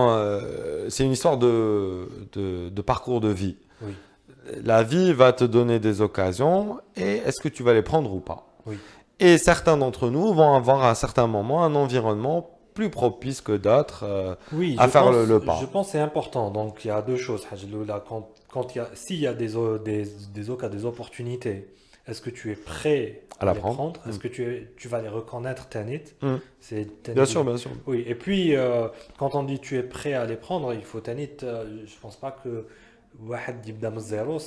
c'est une histoire de parcours de vie. La vie va te donner des occasions et est-ce que tu vas les prendre ou pas? Et certains d'entre nous vont avoir à un certain moment un environnement plus propice que d'autres à faire le pas. Je pense que c'est important. Donc, il y a deux choses. S'il y a des opportunités, est-ce que tu es prêt à les prendre? Est-ce que tu vas les reconnaître, Tanit? Bien sûr, bien sûr. Oui, et puis, quand on dit tu es prêt à les prendre, il faut Tanit, je ne pense pas que واحد يبدا من الزيرو Je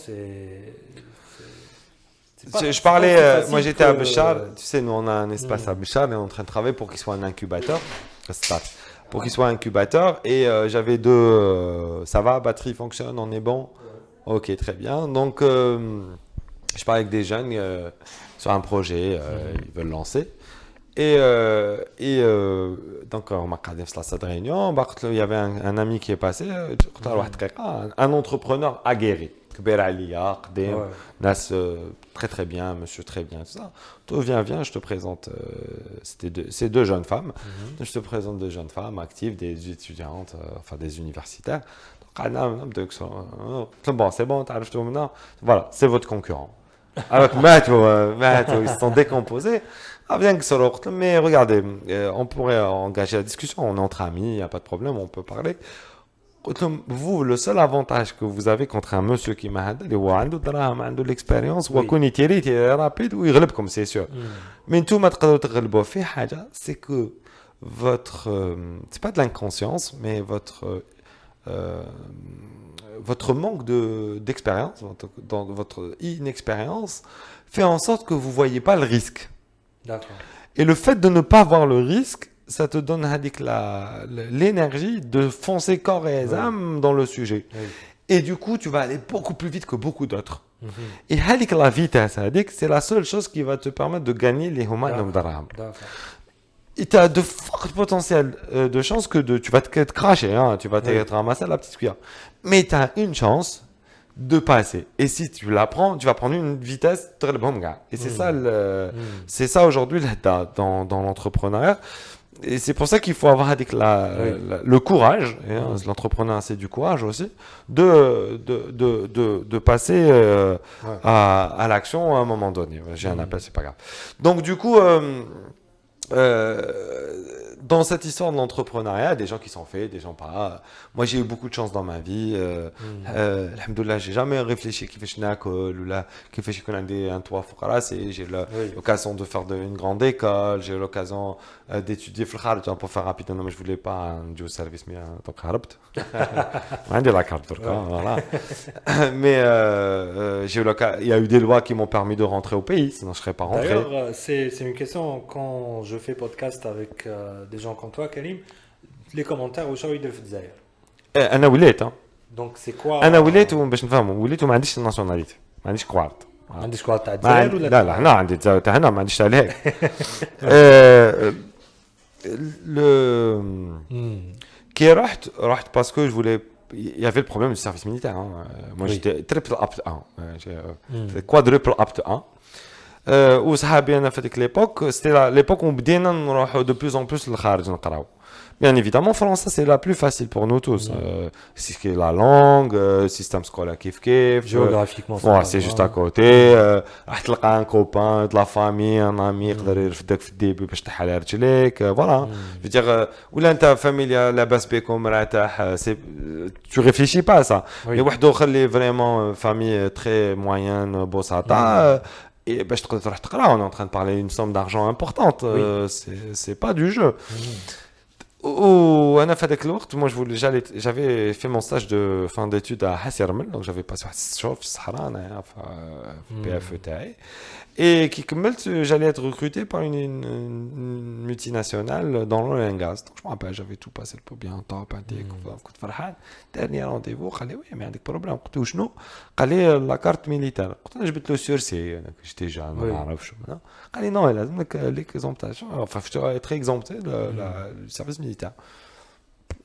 c'est pas parlais, aussi facile moi j'étais à que Béchar, tu sais, nous on a un espace à Hmm. Béchar et on est en train de travailler pour qu'il soit un incubateur. Start. Pour qu'il soit un incubateur et j'avais deux. Ça va, batterie fonctionne, on est bon? Ok, très bien. Donc je parlais avec des jeunes sur un projet, ils veulent lancer. Donc on m'a dit dans cette réunion, il y avait un ami qui est passé, un entrepreneur aguerri. كبير عليا قديم Ouais. ناس très très bien, monsieur très bien, tout ça. Toi, viens, je te présente ces deux jeunes femmes. Mhm. Je te présente deux jeunes femmes actives, des étudiantes, enfin des universitaires. Donc, bon, c'est bon, t'arrives tout maintenant. Voilà, c'est votre concurrent. Alors que ils se sont décomposés. Ah, bien que ça leur- mais regardez, on pourrait engager la discussion. On est entre amis, il n'y a pas de problème, on peut parler. Vous, le seul avantage que vous avez contre un monsieur qui m'a dit, il de l'expérience, Oui. il est rapide, ou il relève comme c'est sûr. Hmm. Mais tout c'est que c'est pas de l'inconscience, mais euh, votre manque d'expérience, dans votre inexpérience, fait en sorte que vous voyez pas le risque. D'accord. Et le fait de ne pas voir le risque, ça te donne l'énergie de foncer corps et Oui. âme dans le sujet. Oui. Et du coup, tu vas aller beaucoup plus vite que beaucoup d'autres. Mhm. Et la vitesse, c'est la seule chose qui va te permettre de gagner les humains. D'accord. Et tu as de forts potentiels de chances que tu vas te cracher, hein, tu vas Oui. te ramasser à la petite cuillère. Mais tu as une chance de passer. Et si tu la prends, tu vas prendre une vitesse très bonne. Et c'est ça, Hmm. c'est ça aujourd'hui dans l'entrepreneuriat. Et c'est pour ça qu'il faut avoir Oui. le courage, et, hein, Hmm. l'entrepreneuriat c'est du courage aussi, de passer Ouais. à l'action à un moment donné. J'ai un Hmm. appel, c'est pas grave. Donc du coup, dans cette histoire de l'entrepreneuriat, des gens qui sont faits, des gens pas. Moi, j'ai eu beaucoup de chance dans ma vie. Hmm. Alhamdoulilah, j'ai jamais réfléchi qui fait ou là, qui fait un toit fouqara. J'ai Oui. l'occasion de faire une grande école, j'ai eu l'occasion d'étudier في الخارج pour faire rapidement. Mais je voulais pas un dual service, mais donc هربت. عندي la carte turque, Ouais. voilà. Mais j'ai eu il y a eu des lois qui m'ont permis de rentrer au pays, sinon je serais pas rentré. D'ailleurs, c'est une question quand je fais podcast avec des gens comme toi, Karim, les commentaires au show ils doivent dire. انا وليت ها. Donc c'est quoi انا وليت باش نفهموا وليت وما عنديش الناسيوناليتي ما عنديش كوارت عندك شكون تاع ما الجزائر ولا لا لا تاع- هنا عندي تاع هنا ما عنديش تاع هيك le Hmm. qui رحت parce que je voulais il y avait le problème du service militaire hein. Moi Oui. j'étais triple apte 1 Hmm. quadruple apte 1 وصحابي انا في هذيك ليبوك سيتي ليبوك où بدينا نروحوا de plus en plus للخارج نقراو. Bien évidemment, français, c'est la plus facile pour nous tous. C'est ce qui est la langue, système scolaire kiff. Géographiquement, Ouais, pas c'est juste loin. à côté. راح تلقى un copain, de la famille, un ami يقدر يرفدك في الديبي باش تحل على رجليك. Voilà. Je veux dire, ولا انت فاميليا لاباس بكم مرتاح, tu réfléchis pas à ça. Oui. Mais واحد اخر اللي vraiment famille très moyenne بوساطة et باش تقدر تروح تقرا, on est en train de parler d'une somme d'argent importante. C'est pas du jeu. وانا في هذاك الوقت moi j'avais fait mon stage de fin d'études à حاسي رمل, donc j'avais passé واحد 6 شهور في الصحراء انايا في PFE تاعي. Et qui كملت, j'allais être recruté par une multinationale dans l'oil and gas. Donc je me rappelle, j'avais tout passé le bien top, كنت فرحان. Dernier rendez-vous, قال لي وي ما عندك بروبليم, قلت له شنو؟ قال لي لا كارت ميليتير. قلت له جبت له سيرسي, انا جيتي جا ما Oui. نعرفش. قال لي non, لازم لك l'exemptation. Enfin, je dois être exempté du service militaire.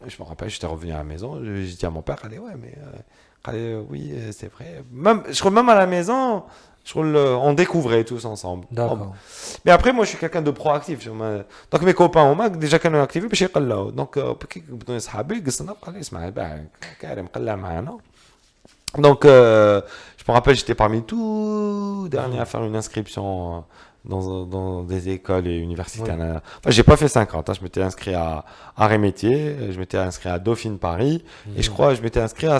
Je me rappelle, j'étais revenu à la maison, j'ai dit à mon père, allez, ouais, mais allez, oui, c'est vrai. Même, je crois même à la maison, je crois on découvrait tous ensemble. D'accord. Mais après, moi, je suis quelqu'un de proactif. Donc, mes copains au Mac, déjà كانوا actifs, باش يقلاو. Donc, كي بدوني صحابي قصنا, قال لي اسمع كريم قلع معانا. Donc, je me rappelle, j'étais parmi les tout derniers à faire une inscription dans des écoles et universités. Oui. Enfin, j'ai pas fait 50. Hein. Je m'étais inscrit à Arts et Métiers, je m'étais inscrit à Dauphine Paris, et je crois que je m'étais inscrit à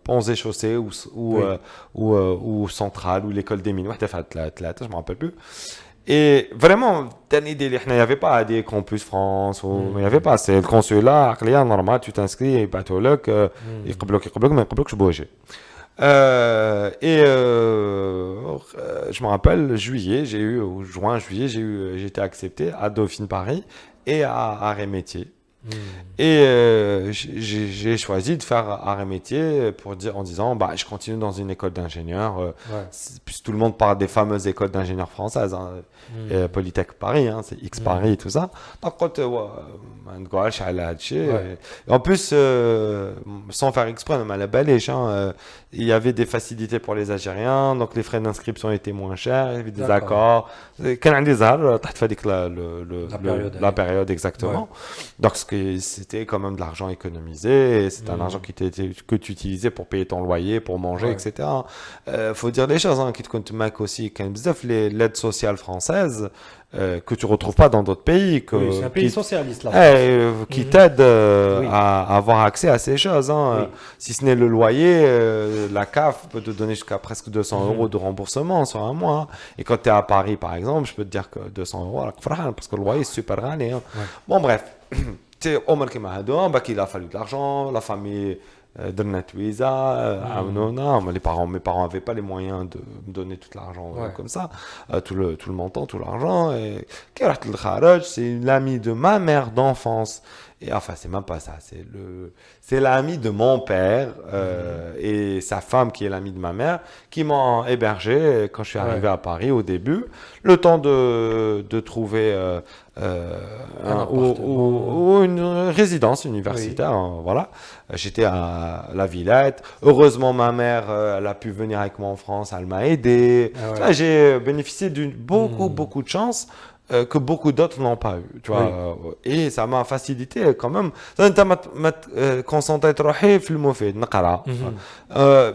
Ponts et Chaussées Oui. ou Centrale ou l'école des mines. Ouais, je me rappelle plus. Et vraiment, il n'y avait pas des campus France, il n'y avait pas. C'est le consulat, normal, tu t'inscris, ils battent au loc, ils mais ils bouger. Je me rappelle, juillet, j'ai été accepté à Dauphine Paris et à Arts et Métiers. Et j'ai choisi de faire arts et métiers en disant bah je continue dans une école d'ingénieur puisque tout le monde parle des fameuses écoles d'ingénieurs françaises Polytech Paris c'est X Paris tout ça donc quand en plus sans faire exprès même à la balèche il y avait des facilités pour les Algériens donc les frais d'inscription étaient moins chers il y avait des accords quand des la période exactement donc c'était quand même de l'argent économisé et c'est un argent que tu utilisais pour payer ton loyer pour manger etc faut dire les choses qui te compte Mac aussi quand l'aide sociale française que tu retrouves pas dans d'autres pays c'est un pays socialiste là qui t'aide à avoir accès à ces choses si ce n'est le loyer la CAF peut te donner jusqu'à presque 200 € de remboursement sur un mois et quand tu es à Paris par exemple je peux te dire que 200 € parce que le loyer est super râlé bon bref il a fallu de l'argent la famille mes parents n'avaient pas les moyens de me donner tout l'argent comme ça, tout le montant, tout l'argent. Et c'est l'ami de ma mère d'enfance. Et enfin, c'est même pas ça, c'est l'ami de mon père et sa femme qui est l'ami de ma mère qui m'ont hébergé quand je suis arrivé à Paris au début, le temps de trouver ou une résidence universitaire. Voilà, j'étais à la Villette. Heureusement, ma mère, elle a pu venir avec moi en France, elle m'a aidé. J'ai bénéficié d'une beaucoup de chance. Que beaucoup d'autres n'ont pas eu, tu vois. Et ça m'a facilité quand même. Concentrer trop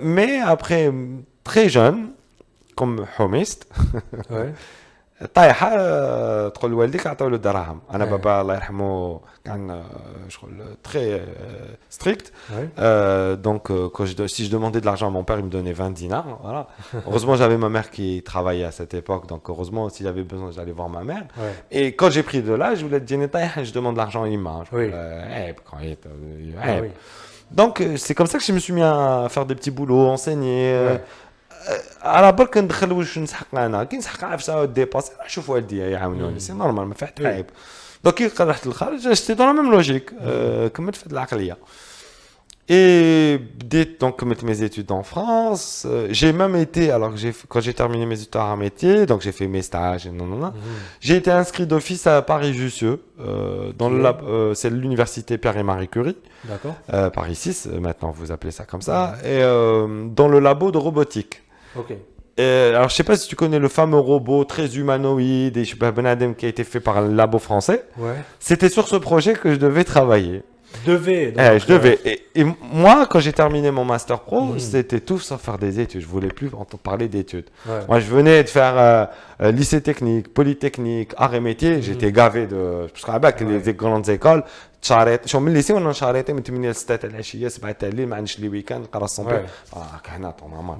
mais après, très jeune, comme homiste, طايحه تقول لوالديك عطاو له الدراهم انا بابا الله يرحمه كان شغل très strict donc si je demandais de l'argent à mon père il me donnait 20 dinars voilà heureusement j'avais ma mère qui travaillait à cette époque donc heureusement si j'avais besoin j'allais voir ma mère et quand j'ai pris de l'âge je voulais te dire je demande de l'argent à Imma donc c'est comme ça que je me suis mis à faire des petits boulots enseigner على بالك كندخل واش نسحق انا كي نسحق في ساعه ديباس نشوف والدي يعاونوني سي نورمال ما فيها حتى عيب دونك كي رحت للخارج جيتي dans la même logique كملت في العقليه et donc commettre mes études en France j'ai même été alors que quand j'ai terminé mes études à métier donc j'ai fait mes stages et j'ai été inscrit d'office à Paris-Jussieu dans c'est l'université Pierre et Marie Curie d'accord Paris 6 maintenant vous appelez ça comme ça et dans le labo de robotique. Alors je sais pas si tu connais le fameux robot très humanoïde et qui a été fait par un labo français. C'était sur ce projet que je devais travailler. Je devais. Et moi, quand j'ai terminé mon master pro, c'était tout sauf faire des études. Je voulais plus entendre parler d'études. Moi, je venais de faire lycée technique, polytechnique, arts et métiers. J'étais gavé de. Parce qu'avec les grandes écoles, شو من الليسي وانا شاريتي من 8 ل 6 العشيه 7 الليل ما عندش لي ويكاند نقرا الصبح كهنا نورمال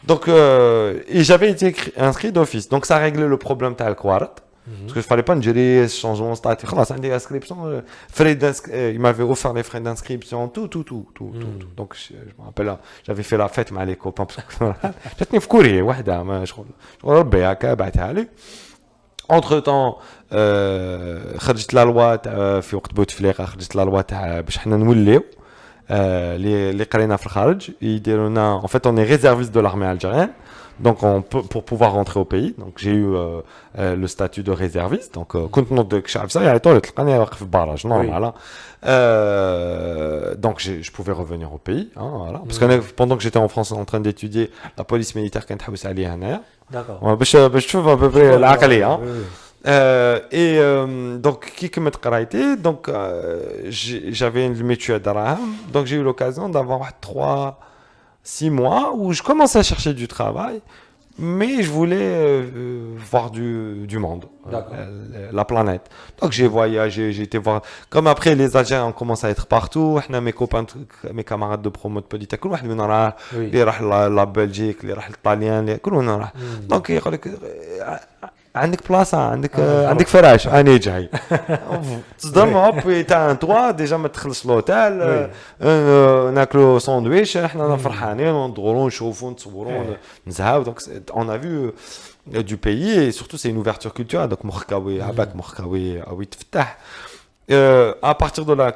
donc et j'avais été inscrit d'office donc ça réglait le problème تاع الكوارت parce que je fallait pas نجري changement statut خلاص عندي inscription frais il m'avait offert les frais d'inscription tout donc je me rappelle j'avais fait la fête مع les copains جاتني في كوريا وحده ما شغل ربي هكا بعتها لي entre temps خرجت لا لوا في وقت بوتفليقه خرجت لا لوا تاع باش حنا نوليو اللي قرينا في الخارج يديرونا en fait on est réserviste de l'armée algérienne donc pour pouvoir rentrer au pays donc j'ai eu le statut de réserviste donc كنت نوض شعب صايع طول تلقاني واقف في الباراج نورمال donc je pouvais revenir au pays voilà parce que pendant que j'étais en France en train d'étudier la police militaire كانت تحوس عليا هنايا d'accord باش تشوف à peu près العقليه et donc qui كملت قرايتي donc j'avais une mutuelle d'Araham donc j'ai eu l'occasion d'avoir 6 mois où je commençais à chercher du travail mais je voulais voir du monde la planète donc j'ai voyagé j'ai été voir comme après les Algériens ont commencé à être partout mes copains mes camarades de promo de Polytech كل واحد من راه اللي راح لا بلجيك اللي راح للطاليان كلنا راح donc يقول لك عندك بلاصه عندك فراش اني جاي تصدم هوب تاع انتوا ديجا ما تدخلش لوتيل ناكلو ساندويتش احنا فرحانين وندورو نشوفو نتصورو نزهاو دونك اون ا فيو du pays et surtout c'est une ouverture culturelle donc Mourkaoui Abak Mourkaoui oui تفتح à partir de là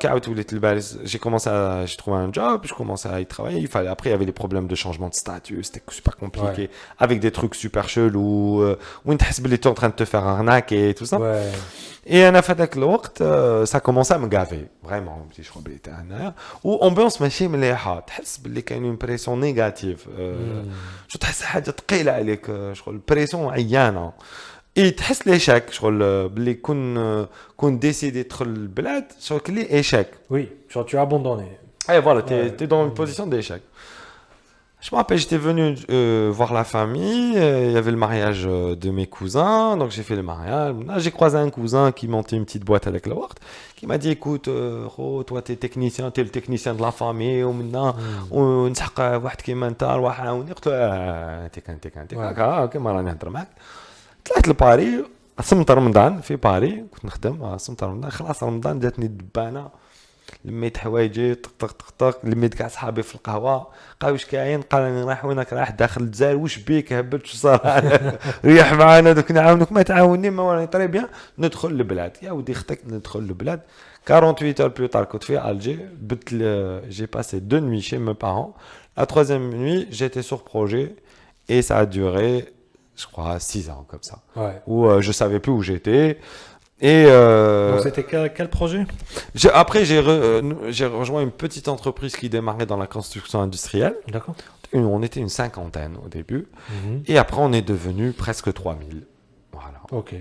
j'ai commencé à j'ai trouvé un job, je commençais à y travailler, après il y avait les problèmes de changement de statut, c'était super compliqué avec des trucs super chelous où tu es en train de te faire arnaquer et tout ça. Et à ça commençait à me gaver vraiment je crois ou ambiance ماشي مليحه تحس باللي كاين une pression négative شو تحس حاجه ثقيله عليك شغل البريسيون عيانه اي تحس ليشاك شغل باللي كون ديسيدي تدخل البلاد شغل كلي ايشاك oui genre tu as abandonné et voilà t'es dans une position d'échec. Je me rappelle, j'étais venu voir la famille, il y avait le mariage de mes cousins, donc j'ai fait le mariage. Là, j'ai croisé un cousin qui montait une petite boîte avec la Wart, qui m'a dit écoute, toi t'es technicien, t'es le technicien de la famille, ou maintenant, on نسحق واحد كيما انت نروح نعاوني. قلت له انت كيما راني نهضر معاك. طلعت لباري صمت رمضان في باري كنت نخدم صمت رمضان خلاص رمضان جاتني الدبانه لميت حوايجي طق لميت كاع صحابي في القهوه قال واش كاين قال راني رايح وينك رايح داخل الجزائر واش بيك هبلت واش صار ريح معانا دوك نعاونك ما تعاوني ما راني طري بيان ندخل البلاد يا ودي خطك ندخل البلاد 48 heures plus tard كنت في Alger j'ai passé 2 nuits chez mes parents la troisième nuit j'étais sur projet et ça a duré je crois 6 ans comme ça où je savais plus où j'étais. Et donc c'était quel projet? Après j'ai rejoint une petite entreprise qui démarrait dans la construction industrielle. D'accord. On était une cinquantaine au début et après on est devenu presque 3000. Voilà. OK.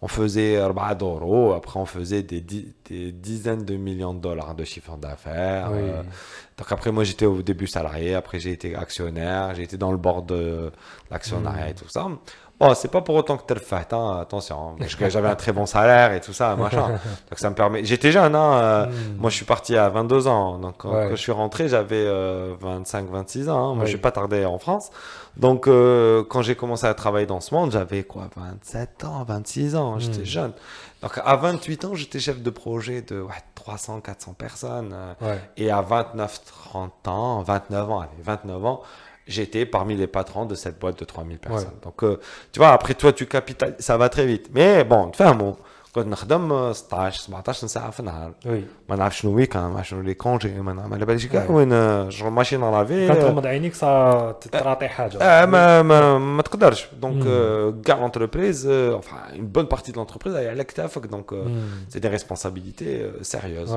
On faisait 4 euros, après on faisait des dizaines de millions de dollars de chiffre d'affaires. Donc après moi j'étais au début salarié, après j'ai été actionnaire, j'ai été dans le board de l'actionnariat et tout ça. Bon, c'est pas pour autant que t'es le fait, hein, attention, parce que j'avais un très bon salaire et tout ça, machin. Donc ça me permet. J'étais jeune, hein. Moi, je suis parti à 22 ans. Donc quand je suis rentré, j'avais 25-26 ans. Hein. Moi, je suis pas tardé en France. Donc quand j'ai commencé à travailler dans ce monde, j'avais quoi, 27 ans, 26 ans. J'étais jeune. Donc à 28 ans, j'étais chef de projet de 300-400 personnes. Et à 29-30 ans, 29 ans. J'étais parmi les patrons de cette boîte de 3000 personnes. Donc, tu vois, après toi, tu capitalises, ça va très vite. Mais bon, tu fais un mot. Quand نخدم 16 17 ساعة في النهار. ما نعرف شنو ويكاند ما شنو لي كونجي ما نعرف على باليش كاع وين جو ماشي dans la vie. كان تغمض عينيك تراطي حاجة. ما تقدرش. Donc كاع l'entreprise enfin une bonne partie de l'entreprise est على كتافك donc c'est des responsabilités sérieuses.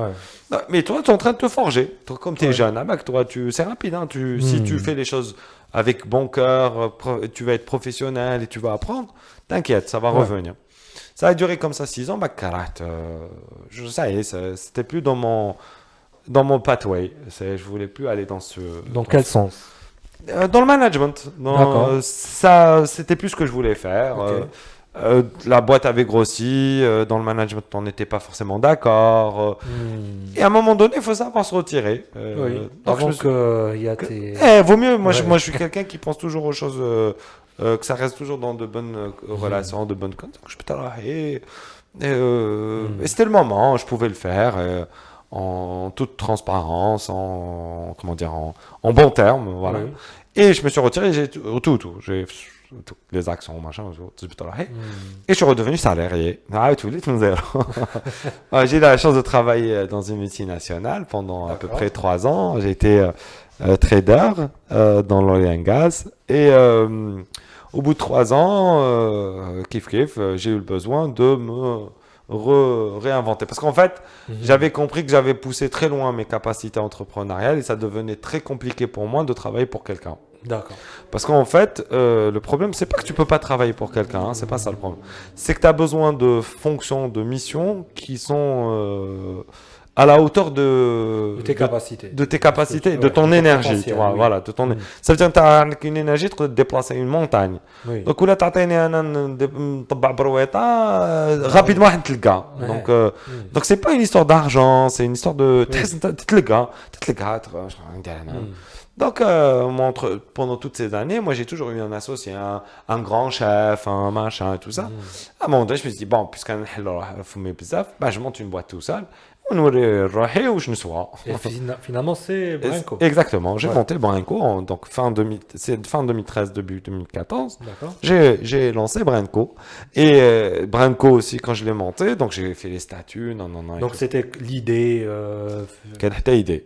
Mais toi tu es en train de te forger. Comme tu es jeune, toi c'est rapide hein, si tu fais les choses avec bon cœur, tu vas être professionnel et tu vas apprendre, t'inquiète, ça va revenir. Ça a duré comme ça 6 ans, ça y est, c'était plus dans mon pathway. Je voulais plus aller dans ce... Dans quel sens? Dans le management. Ça, c'était plus ce que je voulais faire. La boîte avait grossi, dans le management, on n'était pas forcément d'accord. Et à un moment donné, il faut savoir se retirer. Avant qu'il y a tes... vaut mieux, moi je suis quelqu'un qui pense toujours aux choses... que ça reste toujours dans de bonnes relations, de bonnes contacts. Je peux t'arrêter. Et c'était le moment, je pouvais le faire en toute transparence, en bon terme, voilà. Et je me suis retiré, j'ai tout. J'ai les actions, machin, et je suis redevenu salarié. J'ai eu la chance de travailler dans une multinationale pendant à peu près 3 ans. J'ai été trader dans l'oil and gas et au bout de 3 ans, j'ai eu le besoin de me réinventer. Parce qu'en fait, j'avais compris que j'avais poussé très loin mes capacités entrepreneuriales et ça devenait très compliqué pour moi de travailler pour quelqu'un. D'accord. Parce qu'en fait, le problème, c'est pas que tu peux pas travailler pour quelqu'un, hein, c'est pas ça le problème. C'est que tu as besoin de fonctions, de missions qui sont... à la hauteur de tes capacités, de ton énergie, tu vois, voilà, de ton. Ça veut dire que tu as une énergie de déplacer une montagne. Donc là, tu as rapidement tu le gars. Donc c'est pas une histoire d'argent, c'est une histoire de Donc, pendant toutes ces années, moi, j'ai toujours eu un associé, un grand chef, un machin et tout ça. À un moment donné, je me suis dit, bon, puisqu'on est fumé bizarre, bah, je monte une boîte tout seul. On aurait rohé où je ne sois. Et finalement, c'est Branco. Exactement. J'ai Ouais. monté Branco, donc c'est fin 2013, début 2014. D'accord. J'ai lancé Branco. Et Branco aussi, quand je l'ai monté, donc j'ai fait les statuts, non. et Donc tout. c'était l'idée. Quelle était idée?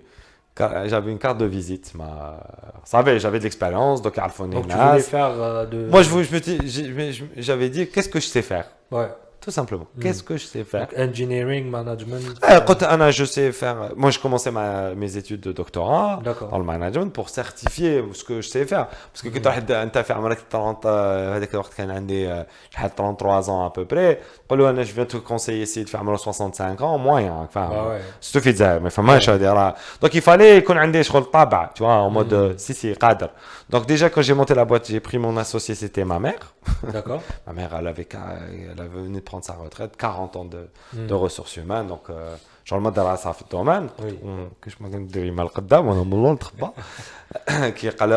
J'avais une carte de visite. Vous savez, j'avais de l'expérience, donc Donc tu voulais faire de. moi, j'avais dit, qu'est-ce que je sais faire? Ouais. Tout simplement. Qu'est-ce que je sais faire? Donc engineering, management. Quand je sais faire. Moi, je commençais mes études de doctorat D'accord. dans le management pour certifier ce que je sais faire. Parce que quand tu as fait 30, هذاك الوقت كان عندي 33 ans à peu près. Je viens te conseiller essayer de faire 65 ans, moyen. Enfin, Ah ouais. suffit de mais enfin, donc il fallait qu'on ait شغل طابع, tu vois, en mode si, قادر. Donc déjà, quand j'ai monté la boîte, j'ai pris mon associé, c'était ma mère. D'accord. Ma mère, elle avait venu de prendre sa retraite, 40 ans de ressources humaines, donc genre le mode dans le domaine, Oui. que je me dis mal قدام وانا من اللون تخبا qui قال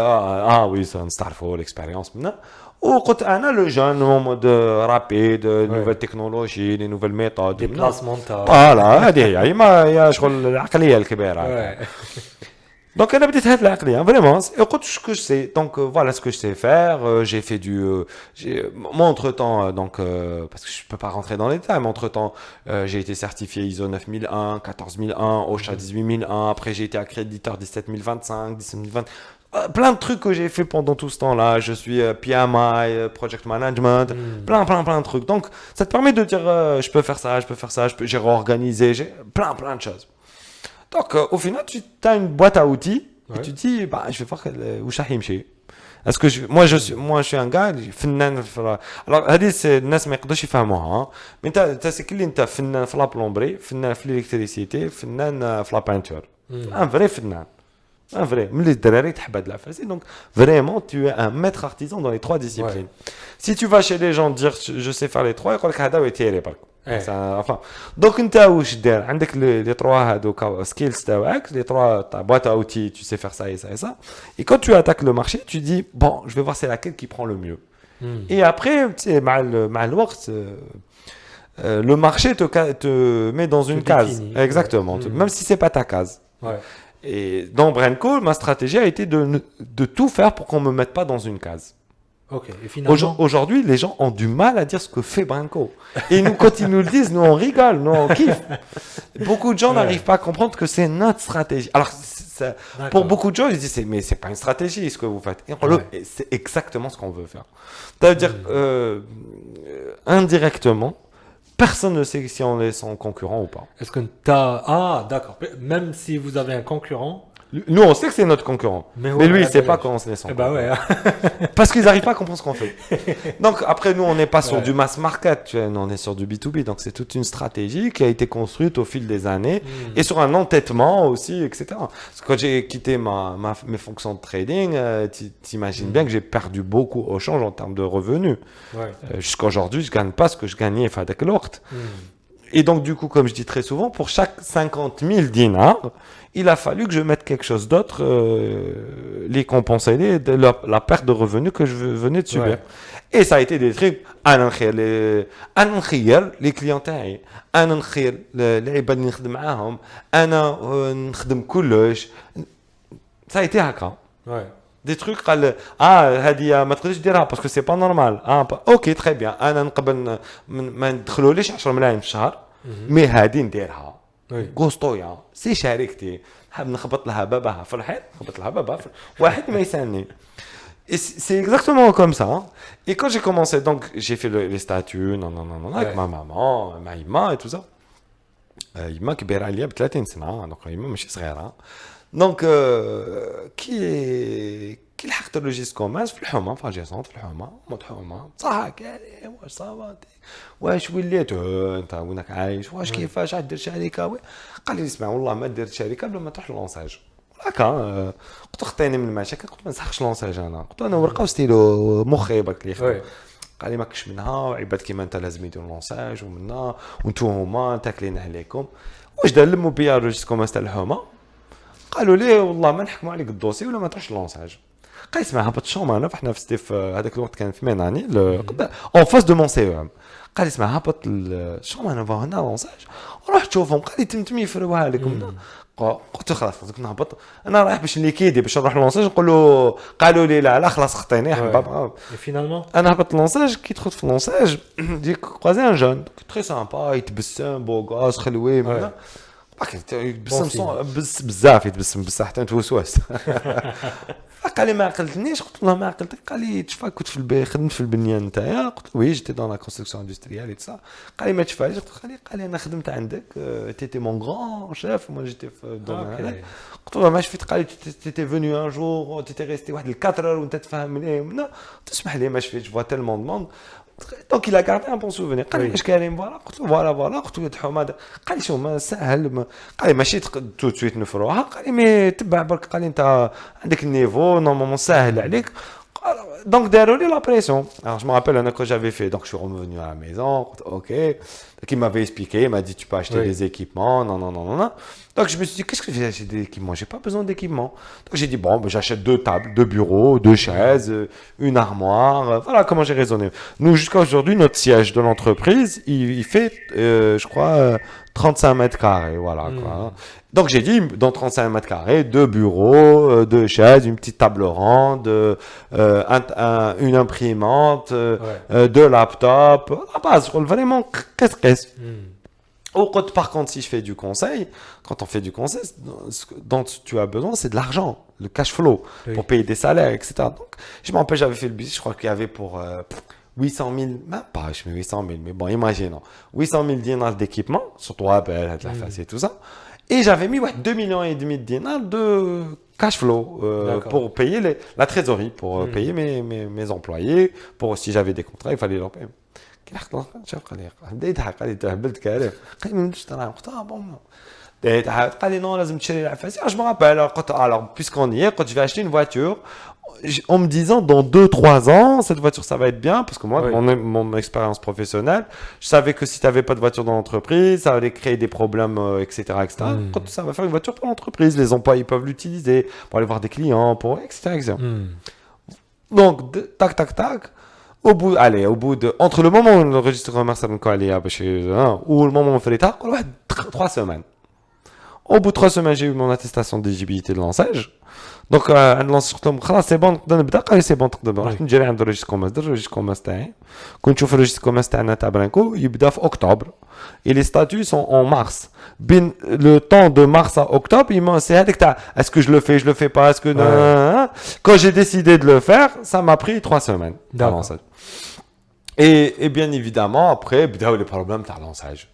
oui ça نستعرفوا l'expérience maintenant. وقلت انا le jeune en mode rapide, nouvelles technologies, les nouvelles méthodes. Déplacement de taille. voilà هذه هي شغل العقليه الكبيره. Ouais. Donc, elle a peut-être cette là, vraiment. Écoute ce que je sais. Donc, voilà ce que je sais faire. J'ai fait moi, entre-temps, parce que je peux pas rentrer dans les détails, mais entre-temps, j'ai été certifié ISO 9001, 14001, OSHA 18001. Après, j'ai été accréditeur 17025, 17020. Plein de trucs que j'ai fait pendant tout ce temps-là. Je suis PMI, Project Management, plein de trucs. Donc, ça te permet de dire, je peux faire ça, j'ai réorganisé, j'ai plein de choses. Donc, au final, tu as une boîte à outils et tu dis, bah, je vais voir où ça يمشي. Est-ce que moi, je suis un gars, فنان alors, هذه الناس ما يقدرش يفهموها. Mais انت c'est اللي انت فنان في لا بلومبري, فنان في l'électricité, فنان في لا peinture. Un vrai فنان. Un vrai. ملي الدراري تحب هاد العفاسي. Donc, vraiment, tu es un maître artisan dans les trois disciplines. Si tu vas chez les gens dire, je sais faire les trois, يقول لك هذا ويتيري برك. Enfin, donc انت واش دير عندك لي trois هذوك skills تاعك les trois ta boîte à outils, tu sais faire ça et ça et ça, et quand tu attaques le marché tu dis bon je vais voir c'est laquelle qui prend le mieux. Et après c'est مع الوقت le marché te met dans une case exactement, même si c'est pas ta case. Et dans Branco ma stratégie a été de tout faire pour qu'on me mette pas dans une case. Ok, et finalement... Aujourd'hui, les gens ont du mal à dire ce que fait Branco. Et nous, quand ils nous le disent, nous on rigole, nous on kiffe. Beaucoup de gens n'arrivent pas à comprendre que c'est notre stratégie. Alors, pour beaucoup de gens, ils disent mais c'est pas une stratégie ce que vous faites. Et c'est exactement ce qu'on veut faire. Ça veut dire indirectement, personne ne sait si on est son concurrent ou pas. Est-ce que t'as... Ah, d'accord. Même si vous avez un concurrent... Nous, on sait que c'est notre concurrent. Mais lui, il ne sait pas comment c'est son concurrent. Ouais. Parce qu'ils n'arrivent pas à comprendre ce qu'on fait. Donc, après, nous, on n'est pas sur du mass market. Nous, on est sur du B2B. Donc, c'est toute une stratégie qui a été construite au fil des années et sur un entêtement aussi, etc. Parce que quand j'ai quitté mes fonctions de trading, t'imagines bien que j'ai perdu beaucoup au change en termes de revenus. Jusqu'à aujourd'hui, je ne gagne pas ce que je gagnais avec l'autre. Et donc, du coup, comme je dis très souvent, pour chaque 50 000 dinars, il a fallu que je mette quelque chose d'autre, les compenser de la perte de revenus que je venais de subir. Et ça a été des trucs, أنا نخير les clients تاعي, أنا نخير العباد اللي نخدم معاهم, أنا نخدم كلش. Ça a été هكا. Des trucs قال هذه ما تقدرش ديرها parce que c'est pas normal. OK très bien. أنا نقبل ما ندخلوليش 10 ملايين في الشهر. مي هذه نديرها. قسطوية سي شركتي حاب نخبط لها بابها في الحيط نخبط لها بابها واحد ما يسالني. Et c'est exactement comme ça. Et quand j'ai commencé, donc j'ai fait les statuts, avec ma maman, ma Ima et tout ça. Ima كبيرة عليا ب30 سنة, donc Ima ماشي صغيرة. Donc كي لحقت اللوجيس كوميرس في الحومه في اجيسونت في الحومه مطحومه صح كاري واش صافاتي واش وليت انت وينك عايش واش كيفاش دير شركه قال لي اسمع والله ما دير شركه بلا ما تروح لونساج هكا قلت خطيني من المشاكل قلت ما نسحقش لونساج انا قلت انا ورقه وستيلو مخي برك لي خدم قال لي ماكش منها وعباد كيما انت لازم يديروا لونساج ومنا وانتو هما تاكلين عليكم واش دار لمو بيا اللوجيس كوميرس تاع الحومه قالوا لي والله ما نحكموا عليك الدوسي ولا ما تروحش لونساج. قال اسمع هبط الشوم انا فاحنا في ستيف هذاك الوقت كان في ميناني اون فاس دو مون سي ام. قال اسمع هبط الشوم انا هنا لونساج وروح تشوفهم. قال لي تم يفرواها لكم. قلت له خلاص دوك نهبط انا رايح باش نليكيدي باش نروح لونساج نقول له قالوا لي لا خلاص خطيني يا حباب. فينالمون انا هبط لونساج كي دخلت في لونساج ديك كوازي ان جون تري سامبا يتبسم بوغاس خلوي منا يتبسم بزاف يتبسم بصح حتى نتوسواس. قال لي ما عقلتنيش. قلت له ما عقلتك. قال لي تشفى كنت في خدمت في البنيان نتايا. قلت له وي جيتي دون لا كونستركسيون اندستريال اي سا. قال لي ما تشفاش. قال لي انا خدمت عندك تيتي مون غران شيف وما جيتي في الدومين. قلت له ما شفت. قال لي تيتي فينو ان جور تيتي ريستي واحد 4 اور وانت تفهم ليه تسمح لي ما شفت جو تيلمون دوموند. دونك il a gardé un bon souvenir. قال لي اش كاين فوالا. قلت له فوالا. قلت له حماده. قال لي شو ما سهل قال لي ماشي تو سويت نفروها. قال لي مي تبع برك. قال لي انت عندك النيفو نورمالمون سهل عليك. Donc داروا لي لا بريسيون. Alors je me rappelle un que j'avais fait donc je suis revenu à la maison. OK. Donc il m'avait expliqué, il m'a dit tu peux acheter des équipements. Non. Donc je me suis dit qu'est-ce que je vais acheter des équipements? J'ai pas besoin d'équipements. Donc j'ai dit bon, ben, j'achète 2 tables, 2 bureaux, 2 chaises, une armoire. Voilà comment j'ai raisonné. Nous jusqu'à aujourd'hui notre siège de l'entreprise, il fait je crois 35 mètres carrés, voilà quoi. Donc j'ai dit dans 35 mètres carrés, 2 bureaux, 2 chaises, une petite table ronde, une imprimante, 2 laptops, la base, vraiment qu'est-ce. Par contre, si je fais du conseil, quand on fait du conseil, ce dont tu as besoin, c'est de l'argent, le cash flow, pour payer des salaires, etc. Donc, je me rappelle, j'avais fait le business, je crois qu'il y avait pour 800 000, même pas, je mets 800 000, mais bon, imaginons, 800 000 dinars d'équipement, surtout la face et tout ça. Et j'avais mis 2,5 millions de dinars de cash flow pour payer la trésorerie, pour payer mes employés, pour si j'avais des contrats, il fallait leur payer. شوف قال لي بدا يضحك. قال لي تهبلت كارف. قال لي ما نديرش دراهم. قلت بون بدا يضحك. قال لي نو لازم تشري العفاسي. Je me rappelle. قلت alors puisqu'on y est, quand je vais acheter une voiture en me disant dans 2-3 ans cette voiture ça va être bien parce que moi mon expérience professionnelle je savais que si tu n'avais pas de voiture dans l'entreprise ça allait créer des problèmes etc. Quand ça va faire une voiture pour l'entreprise les employés peuvent l'utiliser pour aller voir des clients pour etc. Donc tac au bout de entre le moment où le registre commercial ou le moment où on fait l'état 3 semaines. Au bout de 3 semaines j'ai eu mon attestation d'éligibilité de lançage. Donc c'est bon c'est bon رحت نجري عند الريجستر كوميرس تاعي كنت نشوف الريجستر كوميرس تاعنا تاع برانكو يبدا في اكتوبر et les statuts sont en mars. Le temps de mars à octobre c'est هذيك تاع est-ce que je le fais pas est-ce que quand j'ai décidé de le faire ça m'a pris 3 semaines de lançage. Et bien évidemment après بداو les problèmes تاع lançage.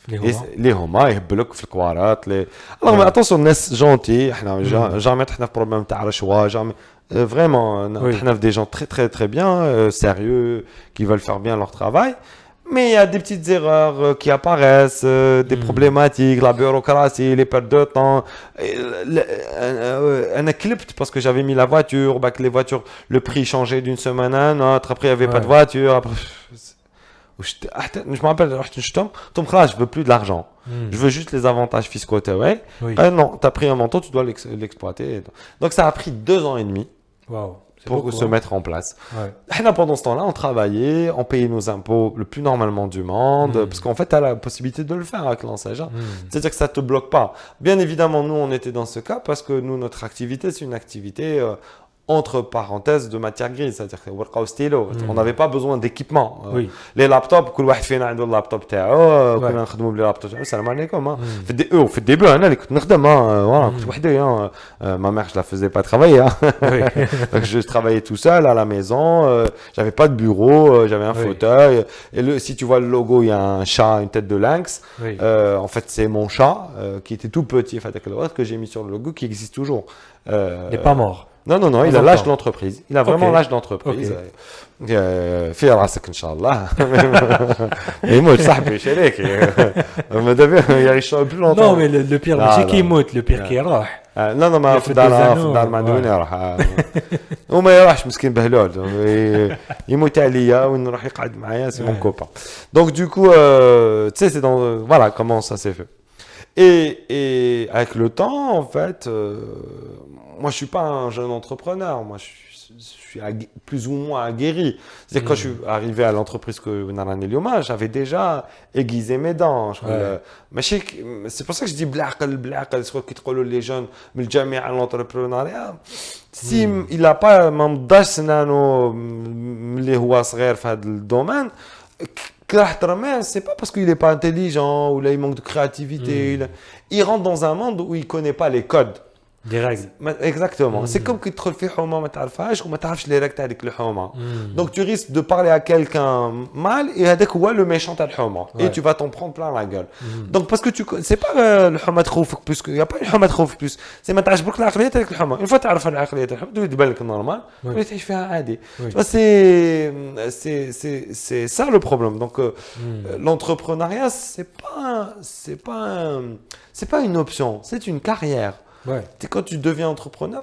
اللي هما يهبلوك في الكوارات alors mais attention الناس جونتي احنا جامي احنا في بروبليم تاع رشوه جامي vraiment احنا des gens très très très bien sérieux qui veulent faire bien leur travail mais il y a des petites erreurs qui apparaissent des problématiques la bureaucratie les pertes de temps un clip parce que j'avais mis la voiture que les voitures le prix changeait d'une semaine à une autre après il y avait pas de voiture après je me rappelle, je veux plus de l'argent. Je veux juste les avantages fiscaux. Non, tu as pris un manteau, tu dois l'exploiter. Donc ça a pris 2 ans et demi pour se mettre en place. Pendant ce temps-là, on travaillait, on payait nos impôts le plus normalement du monde, parce qu'en fait, tu as la possibilité de le faire avec l'enseigne. C'est-à-dire que ça ne te bloque pas. Bien évidemment, nous, on était dans ce cas parce que nous, notre activité, c'est une activité entre parenthèses de matière grise, c'est-à-dire on n'avait pas besoin d'équipement. Les laptops, كل واحد فينا عنده اللابتوب تاعو كنا نخدموا بلي لابتوب السلام عليكم في الديبي انا اللي كنت نخدم فوالا كنت وحدي ma mère je la faisais pas travailler donc je travaillais tout seul à la maison j'avais pas de bureau j'avais un fauteuil et si tu vois le logo il y a un chat une tête de lynx en fait c'est mon chat qui était tout petit que j'ai mis sur le logo qui existe toujours il n'est pas mort. Non, il a l'âge de l'entreprise. Il a vraiment l'âge d'entreprise. في راسك ان شاء الله. يموت صاحبي شريك. ماذا يعيش plus longtemps. Non mais le pire ماشي كي يموت le pire كي يروح. لا ما في الدار ما عندوني يروح. وما يروحش مسكين بهلول. يموت عليا وين نروح يقعد معايا سي مون كوبا. Donc du coup tu sais c'est dans voilà comment ça s'est fait. Et avec le temps, en fait, moi, je suis pas un jeune entrepreneur. Moi, je suis plus ou moins aguerri. C'est quand je suis arrivé à l'entreprise que Narani Lioma, j'avais déjà aiguisé mes dents. C'est pour ça que je dis blaqal, c'est quoi qui te les jeunes, mais le jamais à l'entrepreneuriat. Si il n'a pas même 10 سنانو اللي هو صغير في هذا الدومين راح ترميه, c'est pas parce qu'il n'est pas intelligent ou là il manque de créativité. Il rentre dans un monde où il connaît pas les codes. Des règles. Exactement. C'est comme qu'il te fait حومه ما تعرفهاش وما تعرفش les règles تاع الحومه. Donc tu risques de parler à quelqu'un mal et هذاك هو le méchant تاع الحومه et tu vas t'en prendre plein la gueule. Donc parce que c'est pas الحومه تخوفك plus, il y a pas الحومه تخوفك plus. C'est ما تعجبك العقليه تاع الحومه. Une fois تعرف العقليه تاع الحومه تبان لك normal ولا تعيش فيها عادي. C'est ça le problème. Donc l'entrepreneuriat c'est pas une option, c'est une carrière. Ouais. Quand tu deviens entrepreneur,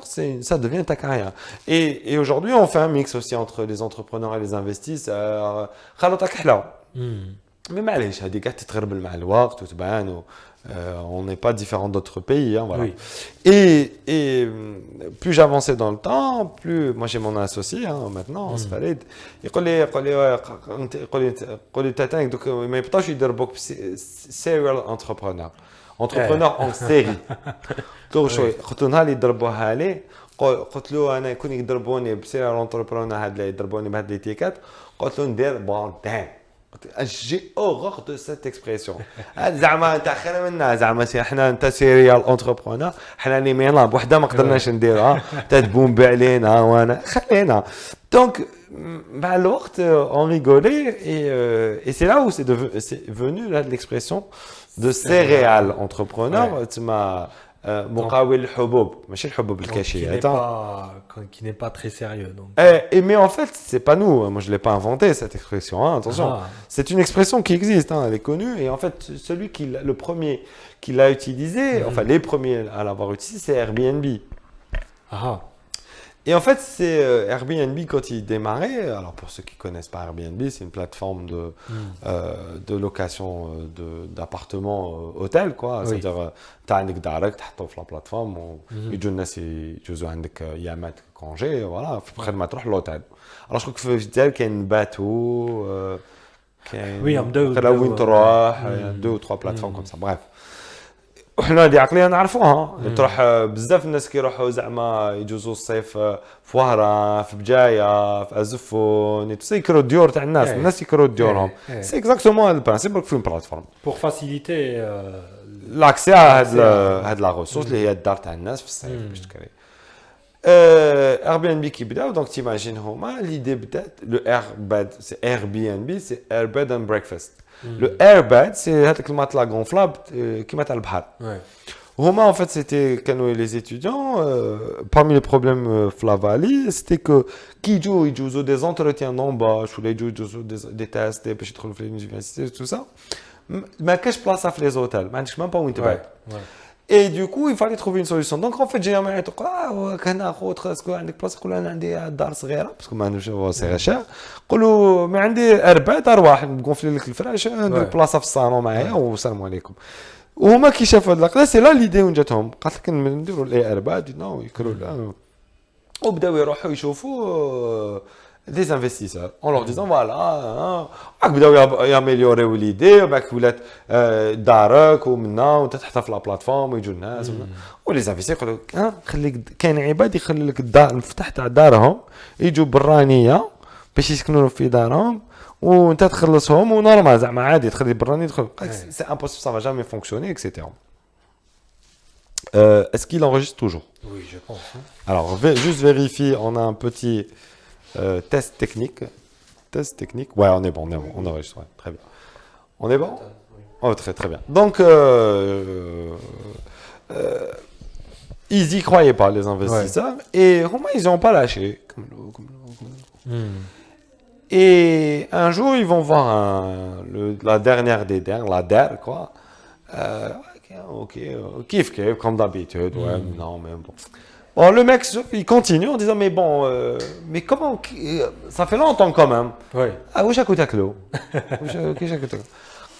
ça devient ta carrière. Et aujourd'hui, on fait un mix aussi entre les entrepreneurs et les investisseurs. Mais معليش هذيك تتغربل مع الوقت وتبان on n'est pas différent d'autres pays, hein, voilà. Oui. Et plus j'avançais dans le temps, plus moi j'ai mon associé maintenant, c'est Khalid. يقول لي تاتا donc ما يبطاش يدربوك serial entrepreneur en série. قلت له نهار اللي يضربوها لي قلت له انا يكون يضربوني بسير لونتربرونور هاد اللي يضربوني بهاد لي تيكات قلت له ندير بوندان جي اوغور دو سيت اكسبريسيون زعما انت خير منا زعما حنا انت سيريال انتربرونور حنا لي مينا بوحده ما قدرناش نديرها تتبومبي علينا وانا خلينا دونك مع الوقت on rigolait et c'est là où c'est venu là l'expression de céréales entrepreneur تما مقاول الحبوب ماشي الحبوب الكاشيه qui n'est pas très sérieux donc. Mais en fait c'est pas nous, moi je l'ai pas inventé cette expression, hein, attention. C'est une expression qui existe, hein, elle est connue et en fait le premier qui l'a utilisé, enfin les premiers à l'avoir utilisé, c'est Airbnb. Et en fait, c'est Airbnb quand il démarrait. Alors pour ceux qui connaissent pas Airbnb, c'est une plateforme de location d'appartements hôtels, quoi. Oui. C'est-à-dire, tu as un direct, tu as la plateforme, et tu as un yamat congé, voilà, près de ma troche l'hôtel. Alors je crois que faut qu'il y a une bateau, oui, deux ou trois plateformes comme ça. Bref. وحنا هذه عقليه نعرفوها تروح بزاف الناس كيروحوا زعما يجوزوا الصيف في وهره في بجايه في ازفون يكروا الديور تاع الناس يكروا ديورهم سي اكزاكتومون البرانسيب في بلاتفورم pour faciliter l'accès à هاد لا ريسورس اللي هي الدار تاع الناس في الصيف باش تكري Airbnb qui بداو donc t'imagines هما l'idée بدات le Airbnb c'est Airbnb c'est Airbed and Breakfast. Le airbed, c'est هذاك المطلع gonflable كيما تاع البحر. هما en fait c'était كانوا les étudiants parmi les problèmes في la vallée, c'était que كي يجوزوا des entretiens d'embauche ولا يجوزوا des tests باش يدخلوا في l'université tout ça. ما كاش بلاصه في les hôtels, ما عندكش même pas وين تبات. Et du coup, il fallait trouver une solution. Donc en fait, j'ai jamais été كان اخو اسكو عندك بلاصه يقول انا عندي دار صغيره باسكو ما عندوش هو صغير شا قولوا ما عندي اربعه ارواح نقفل لك الفراش ندير بلاصه في الصالون معايا والسلام عليكم. وهما كي شافوا هاد القضيه سي لا ليدي وين جاتهم قالت لك نديروا لي اربعه نو يكروا لا وبداو يروحوا يشوفوا des investisseurs en leur disant voilà بداو ياميليوريو ليدي وبعد ولات دارك ومنا وانت تحطها في لا بلاتفورم ويجوا الناس ولي زانفيستير يقولوا خليك كاين عباد يخلي لك الدار المفتاح تاع دارهم يجوا برانيه باش يسكنوا في دارهم وانت تخلصهم ونورمال زعما عادي تخلي براني يدخل سي امبوسيبل ça va jamais fonctionner etc. Est-ce qu'il enregistre toujours? Oui, je pense. Alors juste vérifier, on a un petit test technique. Ouais, on est bon, on enregistre, ouais, très bien. On est bon? Oh, très très bien. Donc, ils y croyaient pas, les investisseurs, et ils n'ont pas lâché. Et un jour, ils vont voir la dernière des dernières, la DER, quoi. Ok, kiff, comme d'habitude, ouais, non, mais bon. Bon, le mec, il continue en disant mais bon, mais comment ça fait longtemps quand même. Oui. Ah, où j'ai coûté l'eau.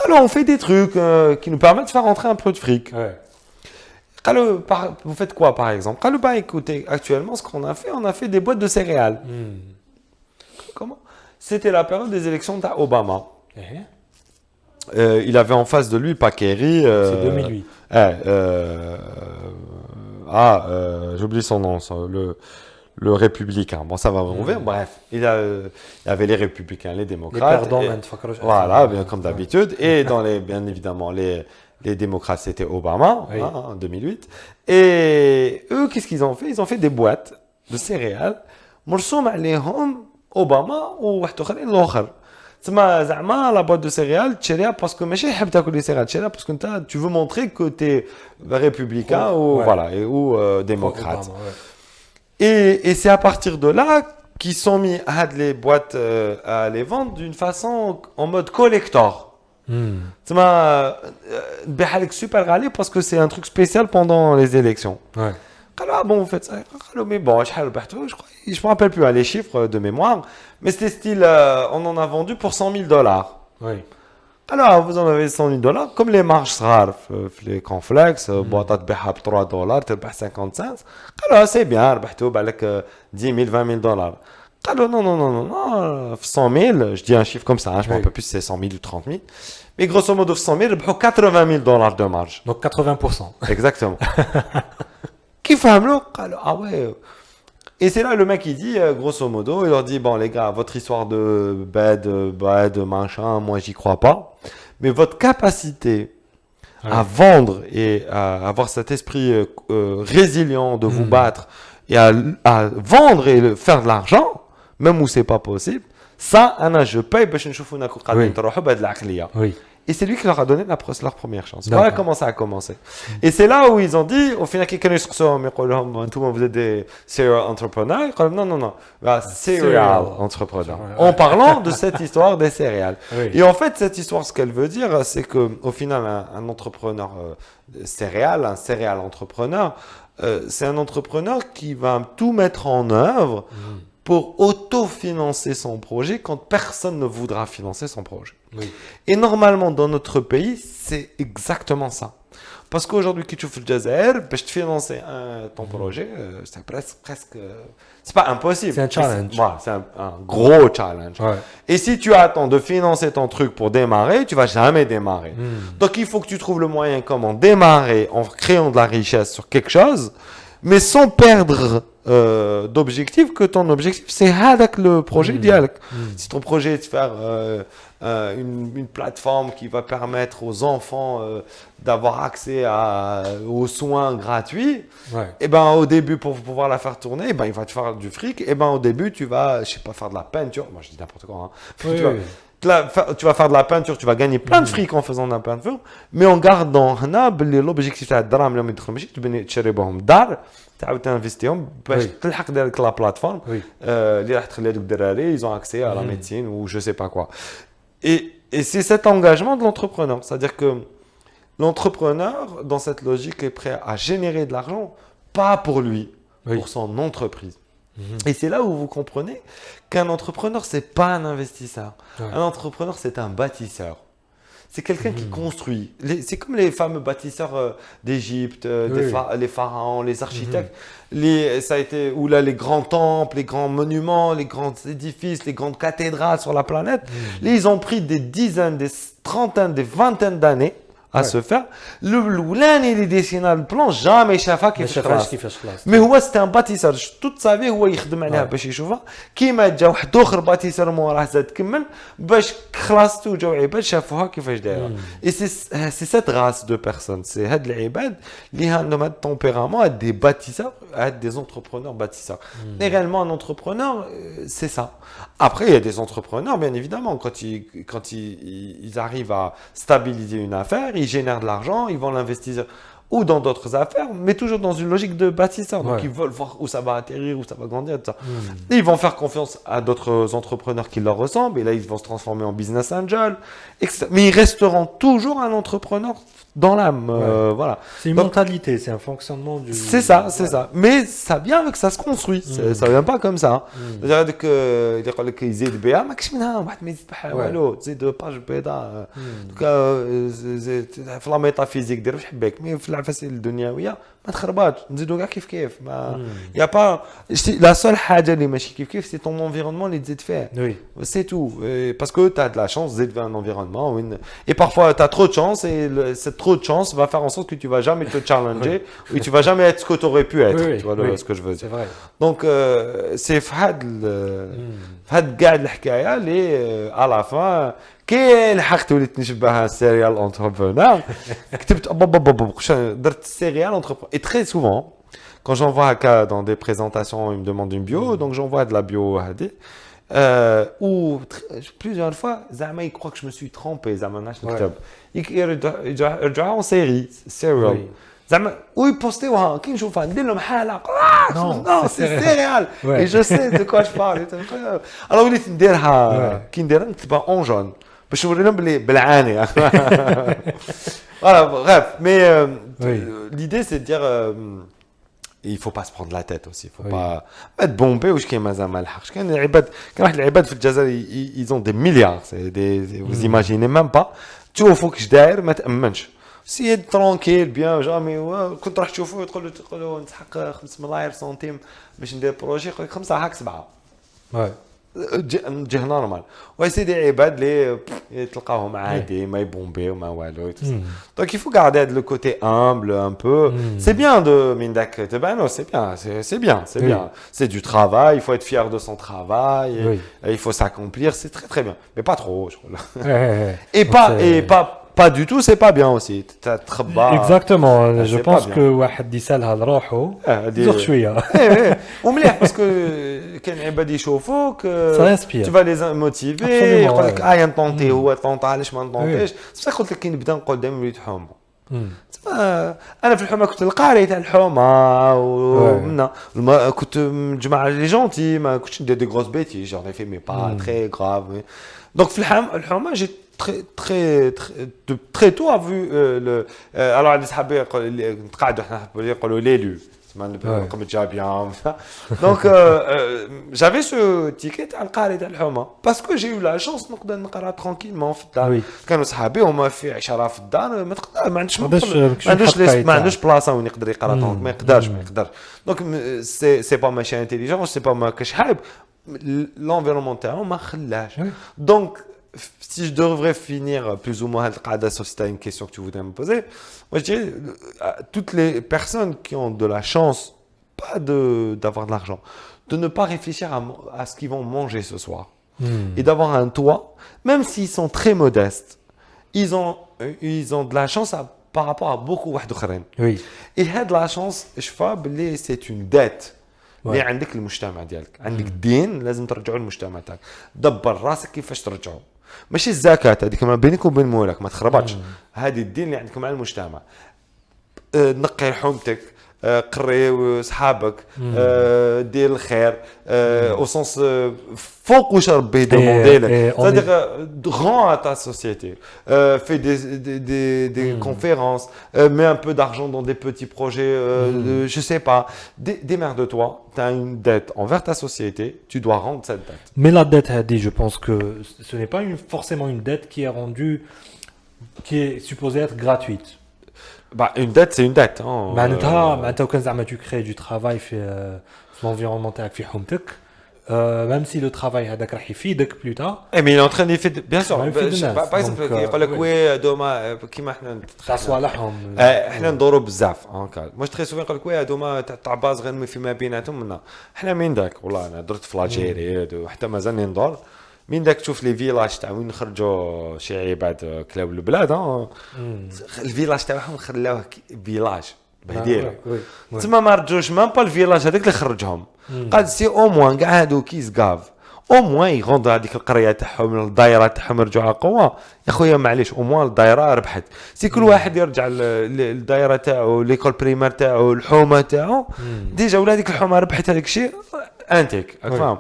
Alors, on fait des trucs qui nous permettent de faire rentrer un peu de fric. Ouais. Vous faites quoi, par exemple? Bah, écoutez, actuellement, ce qu'on a fait, on a fait des boîtes de céréales. Comment? C'était la période des élections d'Obama. Il avait en face de lui pas Kerry. C'est 2008. J'oublie son nom, le républicain. Bon, ça va rouvrir. Bref, il y avait les républicains, les démocrates. Les perdants, voilà, bien comme d'habitude. Et bien évidemment, les démocrates, c'était Obama, Oui. en 2008. Et eux, qu'est-ce qu'ils ont fait? Ils ont fait des boîtes de céréales. مرسوم عليهم Obama وواحد اخرين الاخر. تسمى زعما la boîte de céréales تشريها باسكو ماشي حاب تاكل les céréales تشريها باسكو انت tu veux montrer que tu es républicain ou Ouais. voilà ou démocrate. Obama, ouais. Et c'est à partir de là qu'ils sont mis à les boîtes à les vendre d'une façon en mode collector. تسمى نبيعها لك super غالي parce que c'est un truc spécial pendant les élections. Ouais. Alors, bon, vous faites ça. Mais bon, je me rappelle plus les chiffres de mémoire, mais c'était style, on en a vendu pour $100,000. Oui. Alors, vous en avez $100,000, comme les marges rares, les cornflakes, boîte à $3, tu as 50 cents. Alors, c'est bien, tu as 10 000, 20 000 dollars. Alors, non, 100 000, je dis un chiffre comme ça, je ne me rappelle plus si c'est 100 000 ou 30 000. Mais grosso modo, 100 000, tu as 80 000 dollars de marge. Donc 80%. Exactement. Qui fait un bloc? Ah ouais. Et c'est là le mec il dit, grosso modo, il leur dit, bon les gars, votre histoire de bed, machin, moi j'y crois pas. Mais votre capacité à vendre et à avoir cet esprit résilient de vous battre et à vendre et faire de l'argent, même où c'est pas possible, ça, je paye, Oui. Et c'est lui qui leur a donné leur première chance. D'accord. Voilà comment ça a commencé. Et c'est là où ils ont dit, au final, quelqu'un est sur ça, mais vous êtes des serial entrepreneurs. Non. Serial entrepreneurs. En parlant de cette histoire des céréales. Oui. Et en fait, cette histoire, ce qu'elle veut dire, c'est qu'au final, un entrepreneur céréal, un céréal entrepreneur, c'est un entrepreneur qui va tout mettre en œuvre pour autofinancer son projet quand personne ne voudra financer son projet. Oui. Et normalement, dans notre pays, c'est exactement ça. Parce qu'aujourd'hui, quand tu fais le Jazair, pour te financer ton projet, c'est presque... c'est pas impossible. C'est un challenge. C'est un gros challenge. Ouais. Et si tu attends de financer ton truc pour démarrer, tu vas jamais démarrer. Donc, il faut que tu trouves le moyen comment démarrer en créant de la richesse sur quelque chose, mais sans perdre d'objectif, que ton objectif, c'est avec le projet idéal. Si ton projet est de faire une plateforme qui va permettre aux enfants d'avoir accès aux soins gratuits, et ben au début, pour pouvoir la faire tourner, il va te faire du fric. Et ben au début, tu vas, je sais pas, faire de la peinture. Moi, je dis n'importe quoi. Hein. Tu vas faire de la peinture, tu vas gagner plein de fric en faisant de la peinture, mais en gardant l'objectif de الدراهم اللي يدخلوا ماشي تشري بهم دار تعاود تنفيستيهم باش تلحق ديك لا بلاتفورم اللي راح تخلي هذوك الدراري ils ont accès à la médecine ou je sais pas quoi. Et c'est cet engagement de l'entrepreneur, c'est-à-dire que l'entrepreneur dans cette logique est prêt à générer de l'argent pas pour lui, pour son entreprise. Et c'est là où vous comprenez qu'un entrepreneur, ce n'est pas un investisseur. Un entrepreneur, c'est un bâtisseur. C'est quelqu'un qui construit. C'est comme les fameux bâtisseurs d'Égypte, les pharaons, les architectes. Ou là, les grands temples, les grands monuments, les grands édifices, les grandes cathédrales sur la planète. Là, ils ont pris des dizaines, des trentaines, des vingtaines d'années à se faire. الأولاني اللي ديسينا البلان جامي شافها كيفاش خلاص. مي هو سيت ان باتيسر توت سافي هو يخدم عليها باش يشوفها كيما جا واحد اخر باتيسر موراه زاد كمل باش خلاصتو جاو عباد شافوها كيفاش دايره. اي سي سيت غاس دو بيرسون سي هاد العباد اللي عندهم هاد التمبيرامون هاد دي باتيسر هاد دي انتربرونور باتيسر. Et réellement un entrepreneur c'est ça. Après il y a des entrepreneurs bien évidemment quand ils arrivent à stabiliser une affaire, ils génèrent de l'argent, ils vont l'investir ou dans d'autres affaires, mais toujours dans une logique de bâtisseur. Donc, Ouais. ils veulent voir où ça va atterrir, où ça va grandir, tout ça. Et ils vont faire confiance à d'autres entrepreneurs qui leur ressemblent, et là, ils vont se transformer en business angel, etc. Mais ils resteront toujours un entrepreneur dans l'âme. Voilà. C'est une Donc, mentalité, c'est un fonctionnement du. c'est ça, c'est ça. Mais ça vient avec ça se construit. Ça vient pas comme ça. C'est-à-dire que يقول لك يزيد بها ماكش منها واحد ما يزيد بحال والو تزيد باج بيضاء دوكا في لا ميتافيزيك دير واش حبيك مي في العفاسيه الدنيويه ما تخربطش نزيدو كاع كيف ما يا با لا سول حاجه اللي ماشي كيف سي طون انفيرونمون اللي تزيد فيه Oui. c'est tout parce que tu as de la chance d'élever un environnement et parfois tu as trop de chance et cette trop de chance va faire en sorte que tu vas jamais te challenger ou tu vas jamais être ce que tu aurais pu être Oui, tu vois oui. ce que je veux C'est dire vrai. donc c'est في هاد كاع الحكايه اللي à la fin كي لحقت وليت نشبه سيريال انتربرونور كتبت درت سيريال انتربرونور et très souvent quand j'envoie dans des présentations ils me demandent une bio donc j'envoie de la bio هذه ou plusieurs fois زعما il croit que je me suis trompé زعما ناش نكتب يرجعوا en série serial Oui. زعما ويبوستيوها كي نشوفها ندير لهم حاله Non, non c'est c'est céréales Ouais. et je sais de quoi je parle alors وليت نديرها كي نديرها نكتبها en jaune باش نوريهم بلي بالعاني voilà bref mais Oui. l'idée c'est de dire il faut pas se prendre la tête aussi il faut Oui. pas mettre bombé واش كاين مازال ما لحقش كاين العباد كاين واحد العباد في الجزائر ils ont des milliards c'est des vous imaginez même pas تشوفوا كيش داير ما تامنش سي ترونكيل بيان جامي كنت راح تشوفوا تقول له نسحق 5 ملاير سنتيم باش ندير بروجي يقول لك 5 هاك 7 Ouais. جه نورمال وسي دي عباد اللي تلقاهم عادي ما يبومبي وما والو دونك il faut garder le côté humble un peu c'est bien de من داك تبانو c'est bien c'est bien Oui. bien c'est du travail il faut être fier de son travail Oui. et il faut s'accomplir c'est très très bien mais pas trop je crois Ouais. et Donc, pas c'est- et pas du tout c'est pas bien aussi t'as تخبى Exactement. Je c'est pense pas bien. que واحد يسالها لروحه دي- زوق شويه. ومليح باسكو كاين عباد يشوفوك Ça inspire. tu vas les motiver Absolument, يقول لك ouais. ينطونطي هو طونطا علاش ما نطونطيش بصح قلت لك كي نبدا نقول دائما وليد حومه انا في الحومه كنت القاري تاع الحومه ومنا كنت مجمع لي جونتي ما كنتش ندير دي غروس بيتي جون في مي با تري غراف دونك في الحومه جي très tôt a vu alors عندي صحابي نتقعدوا احنا يقولوا ليلو نقوم جابيان donc j'avais ce ticket تاع القاري تاع الحومه باسكو جي eu la chance نقدر نقرا ترونكيلمون في الدار كانوا صحابي هما في 10 في الدار ما تقدر ما عندوش بلاصه وين يقدر يقرا دونك ما يقدرش دونك سي با ماشي انتيليجون سي با ما كاش حايب l'environnement تاعو ما خلاش donc si je devrais finir plus ou moins si tu as une question que tu voudrais me poser, moi je dirais à toutes les personnes qui ont de la chance, pas d'avoir de l'argent, de ne pas réfléchir à ce qu'ils vont manger ce soir et d'avoir un toit, même s'ils sont très modestes, ils ont de la chance par rapport à beaucoup d'autres. Oui. Et de la chance, je vois, c'est une dette. اللي عندك المجتمع ديالك عندك الدين لازم ترجعوا للمجتمع تاعك دبر راسك كيفاش ترجعوا ماشي الزكاه هذيك ما بينك وبين مولاك ما تخربطش هذه الدين اللي عندك مع المجتمع نقي حومتك قري صحابك دير الخير au sens فوق واش ربي دوموندي لك c'est-à-dire rends à ta société fais des conférences mets un peu d'argent dans des petits projets je sais pas démerde-toi tu as une dette envers ta société tu dois rendre cette dette Mais la dette هذه je pense que ce n'est pas forcément une dette qui est supposée être gratuite. Bah, une dette, c'est une dette. Hein. معناتها وكان زعما tu crées du travail في l'environnement تاعك في حومتك même si le travail هذاك راح يفيدك plus tard. Eh mais il est en train de faire bien sûr. Par exemple يقول لك وي دوما كيما حنا تاع صوالحهم. حنا ندوروا بزاف هكا. واش تري سوفين يقول لك وي دوما تاع باز غير فيما بيناتهم منا. حنا من داك والله انا درت في لاجيري حتى مازالني ندور. من داك تشوف لي فيلاج تاع وين خرجوا شي عباد كلاو البلاد الفيلاج تاعهم خلاوه فيلاج بهدير تما ما رجعوش مام با الفيلاج هذاك اللي خرجهم قال سي او موان كاع هادو كيس كاف au moins يغوندوا هذيك القريه تاعهم الدائره تاعهم يرجعوا قوه يا خويا معليش au moins الدائره ربحت سي كل واحد يرجع للدائره تاعو ليكول بريمير تاعو الحومه تاعو ديجا ولا هذيك الحومه ربحت هذاك الشيء انتيك فاهم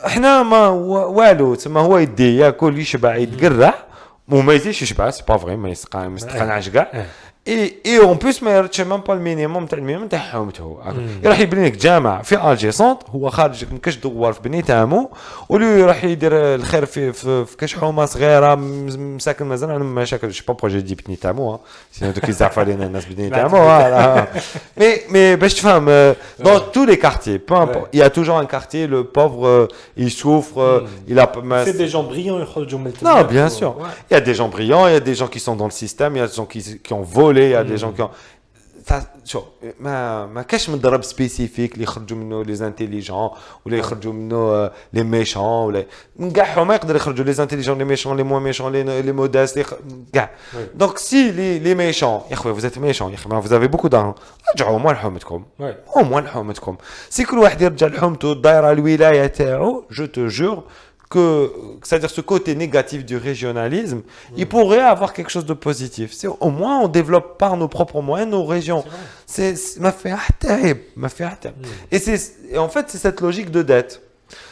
احنا ما والو تما هو يدي ياكل يشبع يتقرع وما يزيدش يشبع سي با فري ما يستقنعش كاع اي اون بليس ما يردش ميم با المينيموم تاع المينيموم تاع حومته يروح يبني لك جامع في الجي سونت هو خارج من كاش دوار في بني تامو ولي يروح يدير الخير في كاش حومه صغيره مساكن مازال عندهم مشاكل جو با بروجي دي بني تامو سينو دوك يزعف علينا الناس بني تامو مي باش تفهم dans tous les quartiers peu importe il y a toujours un quartier le pauvre il souffre il a c'est des gens brillants يخرجوا من non bien sûr il y a des gens brillants il y a des gens qui sont dans le système il y a des gens qui ont volé il y a des gens qui ont شوف ما كاش مضرب سبيسيفيك اللي يخرجوا منه لي انتيليجون ولا يخرجوا منه لي ميشون ولا من كاع ما يقدر يخرجوا لي انتيليجون لي ميشون لي موان ميشون لي موداست كاع دونك سي لي ميشون يا خويا فوزيت ميشون يا خويا فوز افي بوكو دارون رجعوا موان لحومتكم او موان لحومتكم سي كل واحد يرجع لحومته الدائره الولايه تاعو جو تو جور que c'est-à-dire ce côté négatif du régionalisme, il pourrait avoir quelque chose de positif. C'est au moins on développe par nos propres moyens nos régions. C'est m'a fait et en fait c'est cette logique de dette.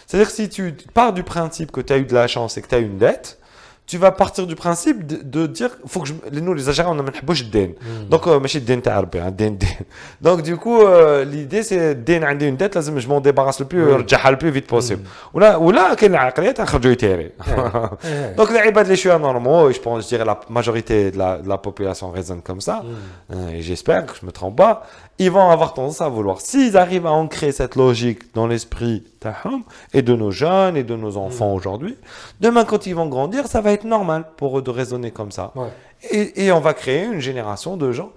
C'est-à-dire que si tu pars du principe que tu as eu de la chance et que tu as une dette, tu vas partir du principe de dire faut que nous les Algériens on n'aime pas le den. Donc ماشي الدين تاع ربي الدين donc du coup l'idée c'est الدين عندي une dette لازم je m'en débarrasse le plus نرجعها le plus vite possible ولا كاين العقليه تاع نخرجوا يتيري donc les عباد اللي شويه normaux je pense je dirais la majorité de la population raisonne comme ça et j'espère que je me trompe pas ils vont avoir tendance à vouloir s'ils arrivent à ancrer cette logique dans l'esprit تاعهم et de nos jeunes et de nos enfants aujourd'hui demain quand ils vont grandir ça va être normal pour eux de raisonner comme ça et on va créer une génération de gens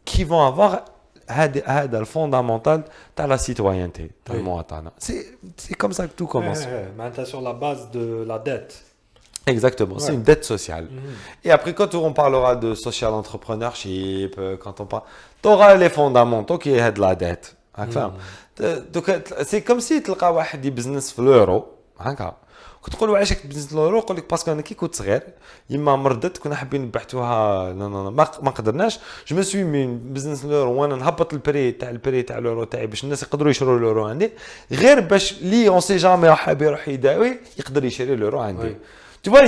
qui vont avoir le fondamental de la citoyenneté c'est comme ça que tout commence sur la base de la dette. Exactement, c'est une dette sociale. Et après, quand on parlera de social entrepreneurship, quand on parle, tu auras les fondamentaux qui est de la dette. Donc, c'est comme si tu as un business في l'euro. كتقول له علاش بزنس لورو يقول لك باسكو انا كي كنت صغير يما مرضت كنا حابين نبحثوها ما قدرناش جو مي سوي من بزنس لورو وانا نهبط البري تاع لورو تاعي باش الناس يقدروا يشروا لورو عندي غير باش لي اون سي جامي حاب يروح يداوي يقدر يشري لورو عندي Tu vois,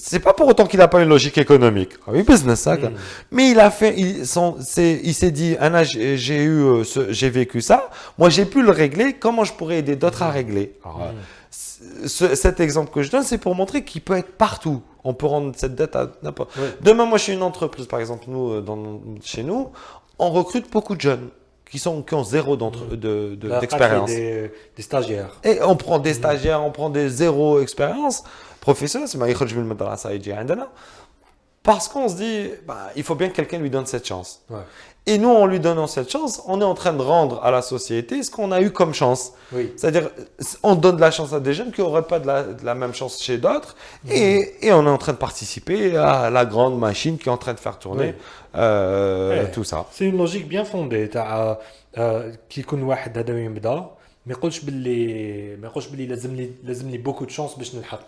c'est pas pour autant qu'il n'a pas une logique économique. Oui, business, ça. Mais il a fait, il s'est dit, Anna, j'ai vécu ça. Moi, j'ai pu le régler. Comment je pourrais aider d'autres à régler? Alors, cet exemple que je donne, c'est pour montrer qu'il peut être partout. On peut rendre cette dette à n'importe. Demain, moi, je suis une entreprise, par exemple, nous, chez nous, on recrute beaucoup de jeunes qui ont zéro d'expérience. Des stagiaires. Et on prend des stagiaires, on prend des zéro expérience. Professionnel, c'est يخرج من المدرسة يجي عندنا parce qu'on se dit il faut bien que quelqu'un lui donne cette chance. Et nous, en lui donnant cette chance, on est en train de rendre à la société ce qu'on a eu comme chance. C'est-à-dire, on donne de la chance à des jeunes qui n'auraient pas de la même chance chez d'autres. Et on est en train de participer à la grande machine qui est en train de faire tourner tout ça. C'est une logique bien fondée. كي يكون واحد هذا يبدا ما يقولش باللي لازم لي beaucoup de chance باش نلحق.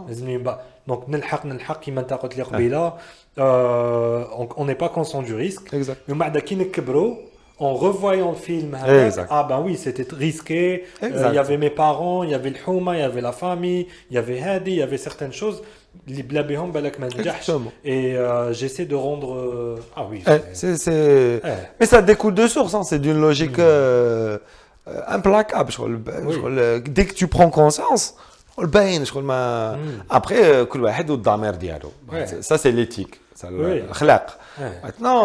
لازم donc نلحق كيما انت قلت لي قبيله on n'est pas conscient du risque mais بعد كي نكبروا en revoyant le film ah ben oui c'était risqué il y avait mes parents il y avait le حومه il y avait la famille il y avait هادي il y avait certaines choses اللي بلا بهم بالك ما نجحش et j'essaie de rendre ah oui mais ça découle de source c'est d'une logique implacable dès que tu prends conscience الباين شغل ما après كل واحد والضمير ديالو ça c'est l'éthique ça الاخلاق maintenant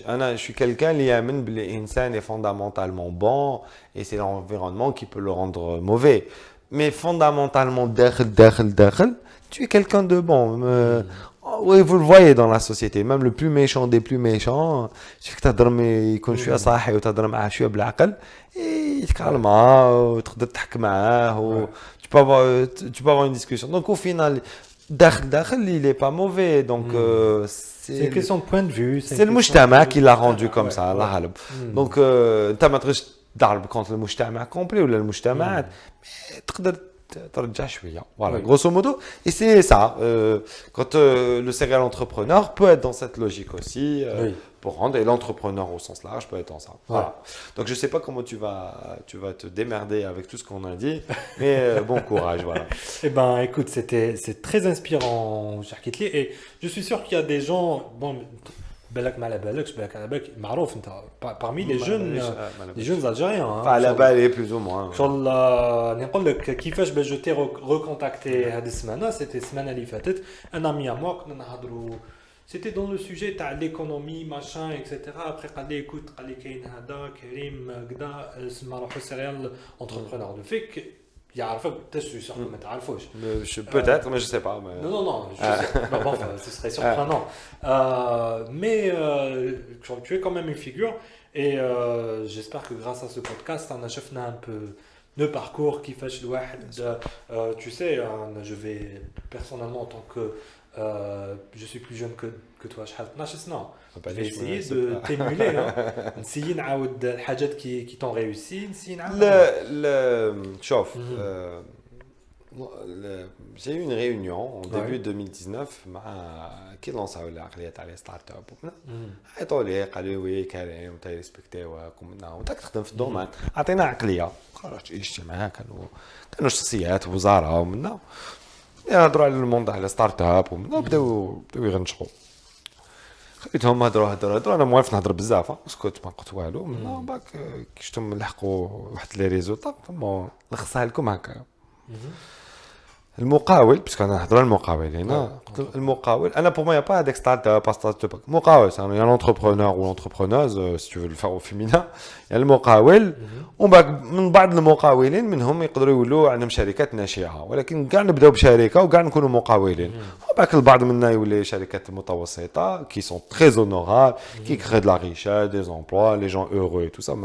انا je suis quelqu'un اللي يامن بلي الانسان est fondamentalement bon et c'est l'environnement qui peut le rendre mauvais mais fondamentalement داخل tu es quelqu'un de bon oui vous le voyez dans la société même le plus méchant des plus méchants شفت تهضر يكون شويه صاحي وتهضر معاه شويه بالعقل يتكلم وتقدر تحكي معاه tu peux avoir une discussion. Donc au final, Dakhel, il n'est pas mauvais. Donc c'est une question de point de vue. C'est le mujtama qui l'a rendu comme ça. Donc tu as maîtrisé contre le mujtama complet ou le mujtama. تقدر ترجع شويه. Voilà, grosso modo. Et c'est ça. Quand le serial entrepreneur peut être dans cette logique aussi, pour rendre, et l'entrepreneur au sens large peut être dans ça. Voilà. Donc je sais pas comment tu vas te démerder avec tout ce qu'on a dit, mais bon courage, voilà. Eh ben, écoute, c'est très inspirant, cher Kitli, et je suis sûr qu'il y a des gens, bon, بالك ما على بالكش بالك على بالك معروف انت parmi les jeunes algériens hein, على بالي plus ou moins. شغل نقول لك كيفاش باش جو تي ريكونتاكتي هذه السمانه سيتي السمانه اللي فاتت انا ميا موا كنا نهضروا سيتي دون لو سوجي تاع ليكونومي ماشان اكسيتيرا ابري قال لي ايكوت قال لي كاين هذا كريم كذا اسمه روحو سيريال اونتربرونور دو فيك يعرفك تشوي سيغ ما تعرفوش peut-être mais je sais pas mais... non je sais bon, enfin, ce serait surprenant mais tu es quand même une figure et j'espère que grâce à ce podcast on a شفنا un peu le parcours كيفاش الواحد tu sais je vais personnellement en tant que je suis plus jeune que toi شحال 12 سنه je vais essayer de t'émuler نسيي نعاود الحاجات qui t'ont réussi نسيي نعاود لا شوف j'ai eu une réunion en début 2019 مع كي لونساو العقليه تاع لي ستارت اب وكنا عيطوا لي قالوا وي كريم انت ريسبكتيوك وانت تخدم في الدومين عطينا عقليه خرجت اجتماع كانوا شخصيات وزاره ومنا يهضروا على الموند على ستارت اب ومنا بداو يغنشقوا خليتهم هضروا انا موالف نهضر بزاف اسكت ما قلت والو من بعد كي شفتهم لحقوا واحد لي ريزولطا ثم نلخصها لكم هكا المقاول باسكو انا نهضر على المقاولين المقاول انا pour moi il y a pas d'extart مقاول c'est un entrepreneur ou l'entrepreneuse si tu veux le faire au féminin il y a المقاول ومن بعض المقاولين منهم يقدروا يولوا عندهم شركات ناشئه ولكن كاع نبداو بشركه وكاع نكونوا مقاولين وباك البعض منا يولي شركات متوسطه qui sont très honorables qui créent de la richesse des emplois les gens heureux et tout ça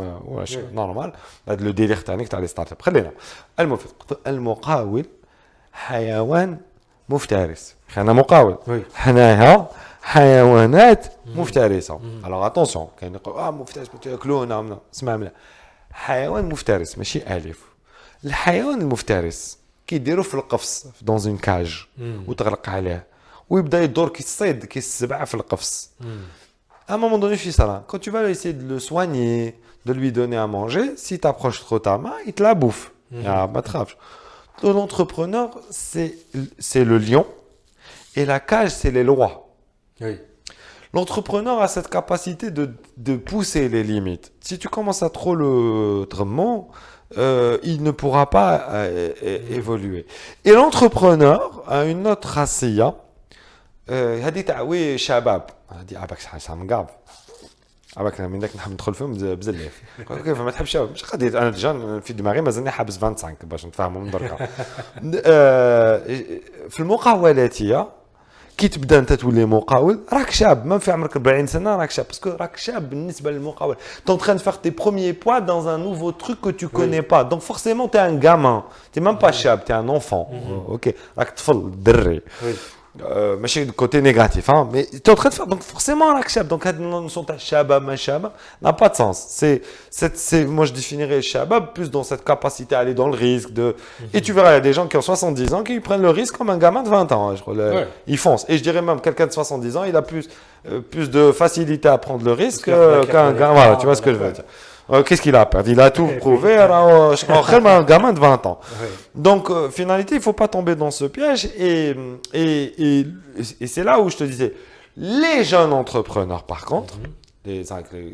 normal هذا لو ديلير تاع لي ستارت اب خلينا المقاول حيوان مفترس انا مقاول حناها حيوانات مفترسه alors attention كاين يقول مفترس تاكلونا اسمع منا حيوان مفترس ماشي الف الحيوان المفترس كيديروا في القفص dans une cage وتغلق عليه ويبدا يدور كيصيد كيسبع في القفص à un moment donné je ça quand tu vas essayer de le soigner de lui donner à manger si tu approches trop ta main il te la bouffe ما تخافش l'entrepreneur c'est le lion et la cage c'est les lois. Oui. L'entrepreneur a cette capacité de pousser les limites. Si tu commences à trop le trémement, il ne pourra pas évoluer. Et l'entrepreneur a une autre racia. هذه تاع وي شباب هذه عباك شحال مقاب عباك من داك نحب ندخل فيهم بزاف كيف ما تحبش مش قضيه انا ديجا في دماغي مازالني حابس 25 باش نتفاهموا من دركا في المقاولاتيه كي تبدا انت تولي مقاول راك شاب ما في عمرك 40 سنه راك شاب باسكو راك شاب بالنسبه للمقاول tu es en train de faire tes premiers pas dans un nouveau truc que tu connais pas donc forcément tu es un gamin tu es même pas شاب tu es un enfant OK راك طفل دري ماشي côté négatif hein mais tu es en train de faire donc forcément راك شاب donc هاد النوصون تاع الشباب ما شابه n'a pas de sens c'est moi je définirais shabab plus dans cette capacité à aller dans le risque de et tu verras il y a des gens qui ont 70 ans qui prennent le risque comme un gamin de 20 ans je crois ils foncent et je dirais même quelqu'un de 70 ans il a plus de facilité à prendre le risque qu'un gamin voilà tu vois ce que je veux dire qu'est-ce qu'il a perdu il a tout prouvé un gamin de 20 ans donc finalité il faut pas tomber dans ce piège et c'est là où je te disais les jeunes entrepreneurs par contre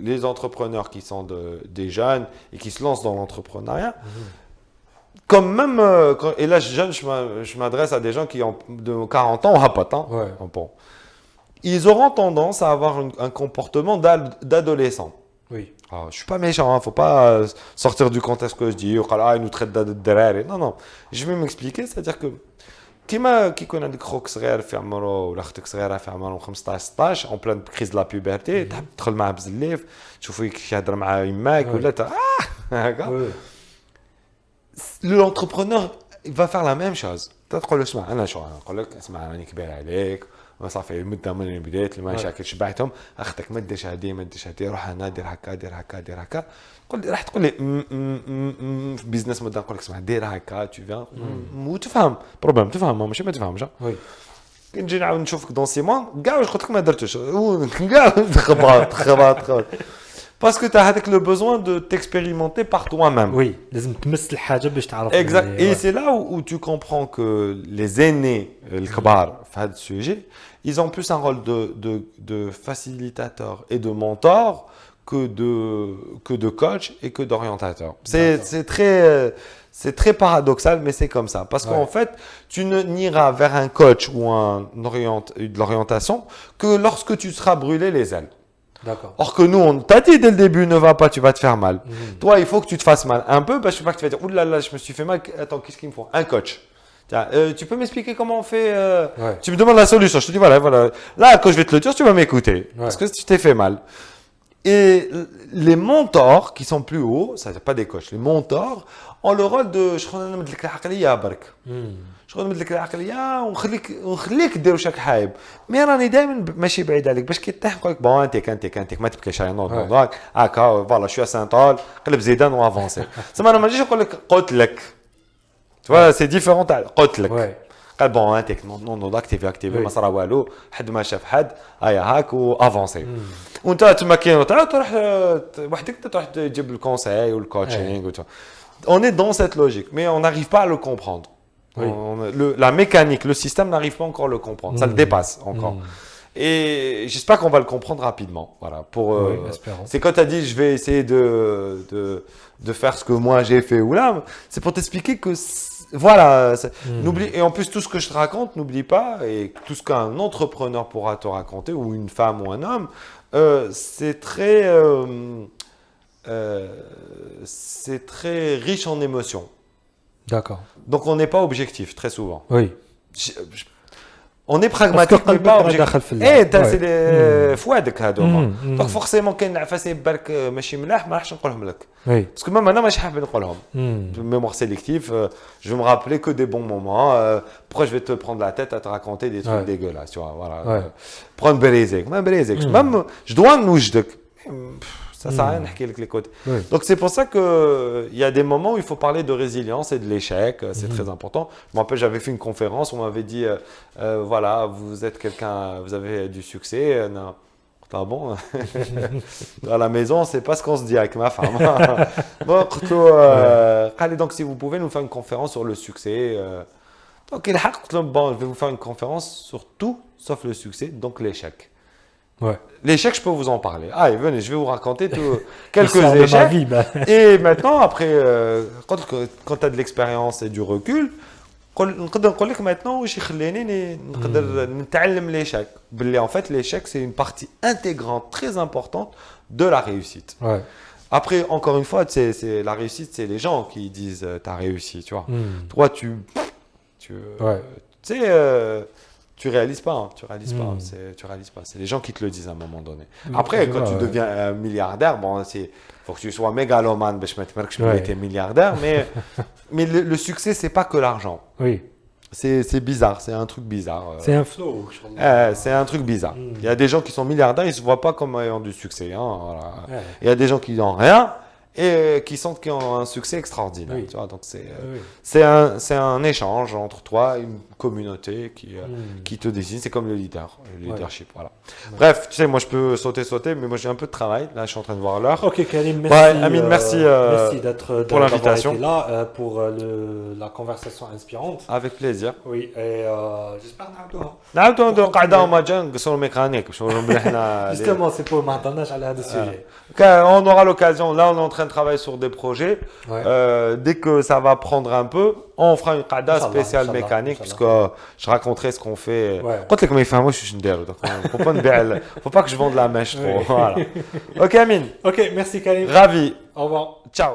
les entrepreneurs qui sont des jeunes et qui se lancent dans l'entrepreneuriat comme même et là jeune je m'adresse à des gens qui ont de 40 ans bon ils auront tendance à avoir un comportement d'adolescent. Oui. Alors, je suis pas méchant, hein, faut pas sortir du contexte que je dis. Ils nous traitent de non. Je vais m'expliquer, c'est-à-dire que كي يكون عندك خوك صغير في عمره ولا اختك صغيره في عمرهم 15 16 en pleine crise de la puberté تحب تدخل معاه بزليف تشوفو يهضر مع يماك ولا هكا l'entrepreneur il va faire la même chose تقول له اسمع انا شو نقول لك اسمع راني كبير عليك صافي مده من بديت المشاكل شبعتهم اخذك ما ديرش هادي روح هنا دير هكا راح تقول لي في بيزنس مده نقول لك اسمع دير هكا تو فيان وتفهم بروبليم تفهم ماشي ما تفهمش وي كي نجي نعاود نشوفك دون سيمون كاع واش قلت لك ما درتوش كاع خبط باسكو tu as هذاك لو بوزوان دو t'expérimenter par toi-même. وي لازم تمس الحاجه باش تعرف Exact. Et c'est là où tu comprends que les aînés, les kbar, في هذا sujet, ils ont plus un rôle de facilitateur et de mentor que de coach et que d'orientateur. C'est très paradoxal, mais c'est comme ça. Parce qu'en fait, tu n'iras vers un coach ou de l'orientation que lorsque tu seras brûlé les ailes. D'accord. Or que nous, on t'a dit dès le début, ne va pas, tu vas te faire mal. Toi, il faut que tu te fasses mal un peu, parce que tu vas dire, oulala, je me suis fait mal, attends, qu'est-ce qu'il me faut? Un coach. Tiens, tu peux m'expliquer comment on fait Tu me demandes la solution, je te dis, voilà. Là, quand je vais te le dire, tu vas m'écouter, parce que tu t'es fait mal. Et les mentors qui sont plus hauts, ça n'est pas des coachs, les mentors ont le rôle de شغل نمد لك العقليه ونخليك دير واش راك حايب مي راني دائما ماشي بعيد عليك باش كي طيح نقول لك بون انتك ما تبكيش على نوض هكا فوالا شويه سانطول قلب زيدان وافونسي زعما انا ما نجيش نقول لك قلت لك تو سي ديفيرون تاع قلت لك قال بون انتك نوض اكتيفي ما صرا والو حد ما شاف حد هيا هاك وافونسي وانت تما كي تروح وحدك تروح تجيب الكونساي والكوتشينغ on est dans cette logique mais on n'arrive pas à le comprendre. Oui. La mécanique, le système n'arrive pas encore à le comprendre. Ça le dépasse encore. Et j'espère qu'on va le comprendre rapidement. Voilà. C'est quand tu as dit je vais essayer de faire ce que moi j'ai fait ou là, c'est pour t'expliquer que voilà. N'oublie, et en plus tout ce que je te raconte, n'oublie pas, et tout ce qu'un entrepreneur pourra te raconter, ou une femme ou un homme, c'est très riche en émotions. D'accord. Donc on n'est pas objectif très souvent. Oui. On est pragmatique mais pas objectif. C'est les فؤادك هذوما. Donc forcément كاين العفاسه بالك ماشي ملاح ما راحش نقولهم لك. Oui. Parce que même maintenant ماشي حاب نقولهم. Mémoire sélective, je vais me rappeler que des bons moments. Pourquoi je vais te prendre la tête à te raconter des trucs dégueulasses, tu vois, voilà. Prendre بريزك. Même je dois نوجدك. Ça sert à rien de les côtés. Donc c'est pour ça qu'il y a des moments où il faut parler de résilience et de l'échec, c'est très important. Je me rappelle, j'avais fait une conférence où on m'avait dit, voilà, vous êtes quelqu'un, vous avez du succès. Non. Pas bon. À la maison, c'est pas ce qu'on se dit avec ma femme. Bon, allez, donc si vous pouvez nous faire une conférence sur le succès. Donc bon, je vais vous faire une conférence sur tout sauf le succès, donc l'échec. Ouais. L'échec, je peux vous en parler. Allez, venez, je vais vous raconter quelques échecs. Vie, Et maintenant, après, quand tu as de l'expérience et du recul, نقدر نقول لك maintenant واش يخليني نقدر نتعلم l'échec. En fait, l'échec, c'est une partie intégrante, très importante de la réussite. Ouais. Après, encore une fois, c'est la réussite, c'est les gens qui disent t'as réussi, tu vois. Toi, tu sais, tu réalises pas, hein, tu réalises pas. C'est les gens qui te le disent à un moment donné. Après, quand tu deviens milliardaire, bon, faut que tu sois mégalomane, je me dis que je été milliardaire, mais le succès, c'est pas que l'argent. Oui. C'est bizarre, c'est un truc bizarre. C'est un flow. C'est un truc bizarre. Il y a des gens qui sont milliardaires, ils se voient pas comme ayant du succès. Hein, voilà. Il y a des gens qui n'ont rien et qui sentent qu'ils ont un succès extraordinaire. Tu vois, donc c'est un échange entre toi et une communauté qui te désigne. C'est comme le leadership. Voilà. Bref, tu sais, moi je peux sauter, mais moi j'ai un peu de travail. Là, je suis en train de voir l'heure. Ok, Karim, merci. Amine, merci pour l'invitation. Là, pour la conversation inspirante. Avec plaisir. Oui, et j'espère Justement, c'est pour maintenant à ce sujet. On aura l'occasion. Là, on est en train de travailler sur des projets. Dès que ça va prendre un peu, on fera une qada spéciale mécanique puisque je raconterai ce qu'on fait. Quand les gens moi je suis faut pas que je vende la mèche trop. Voilà. Ok, Amine. Ok, merci Karim. Ravi. Au revoir. Ciao.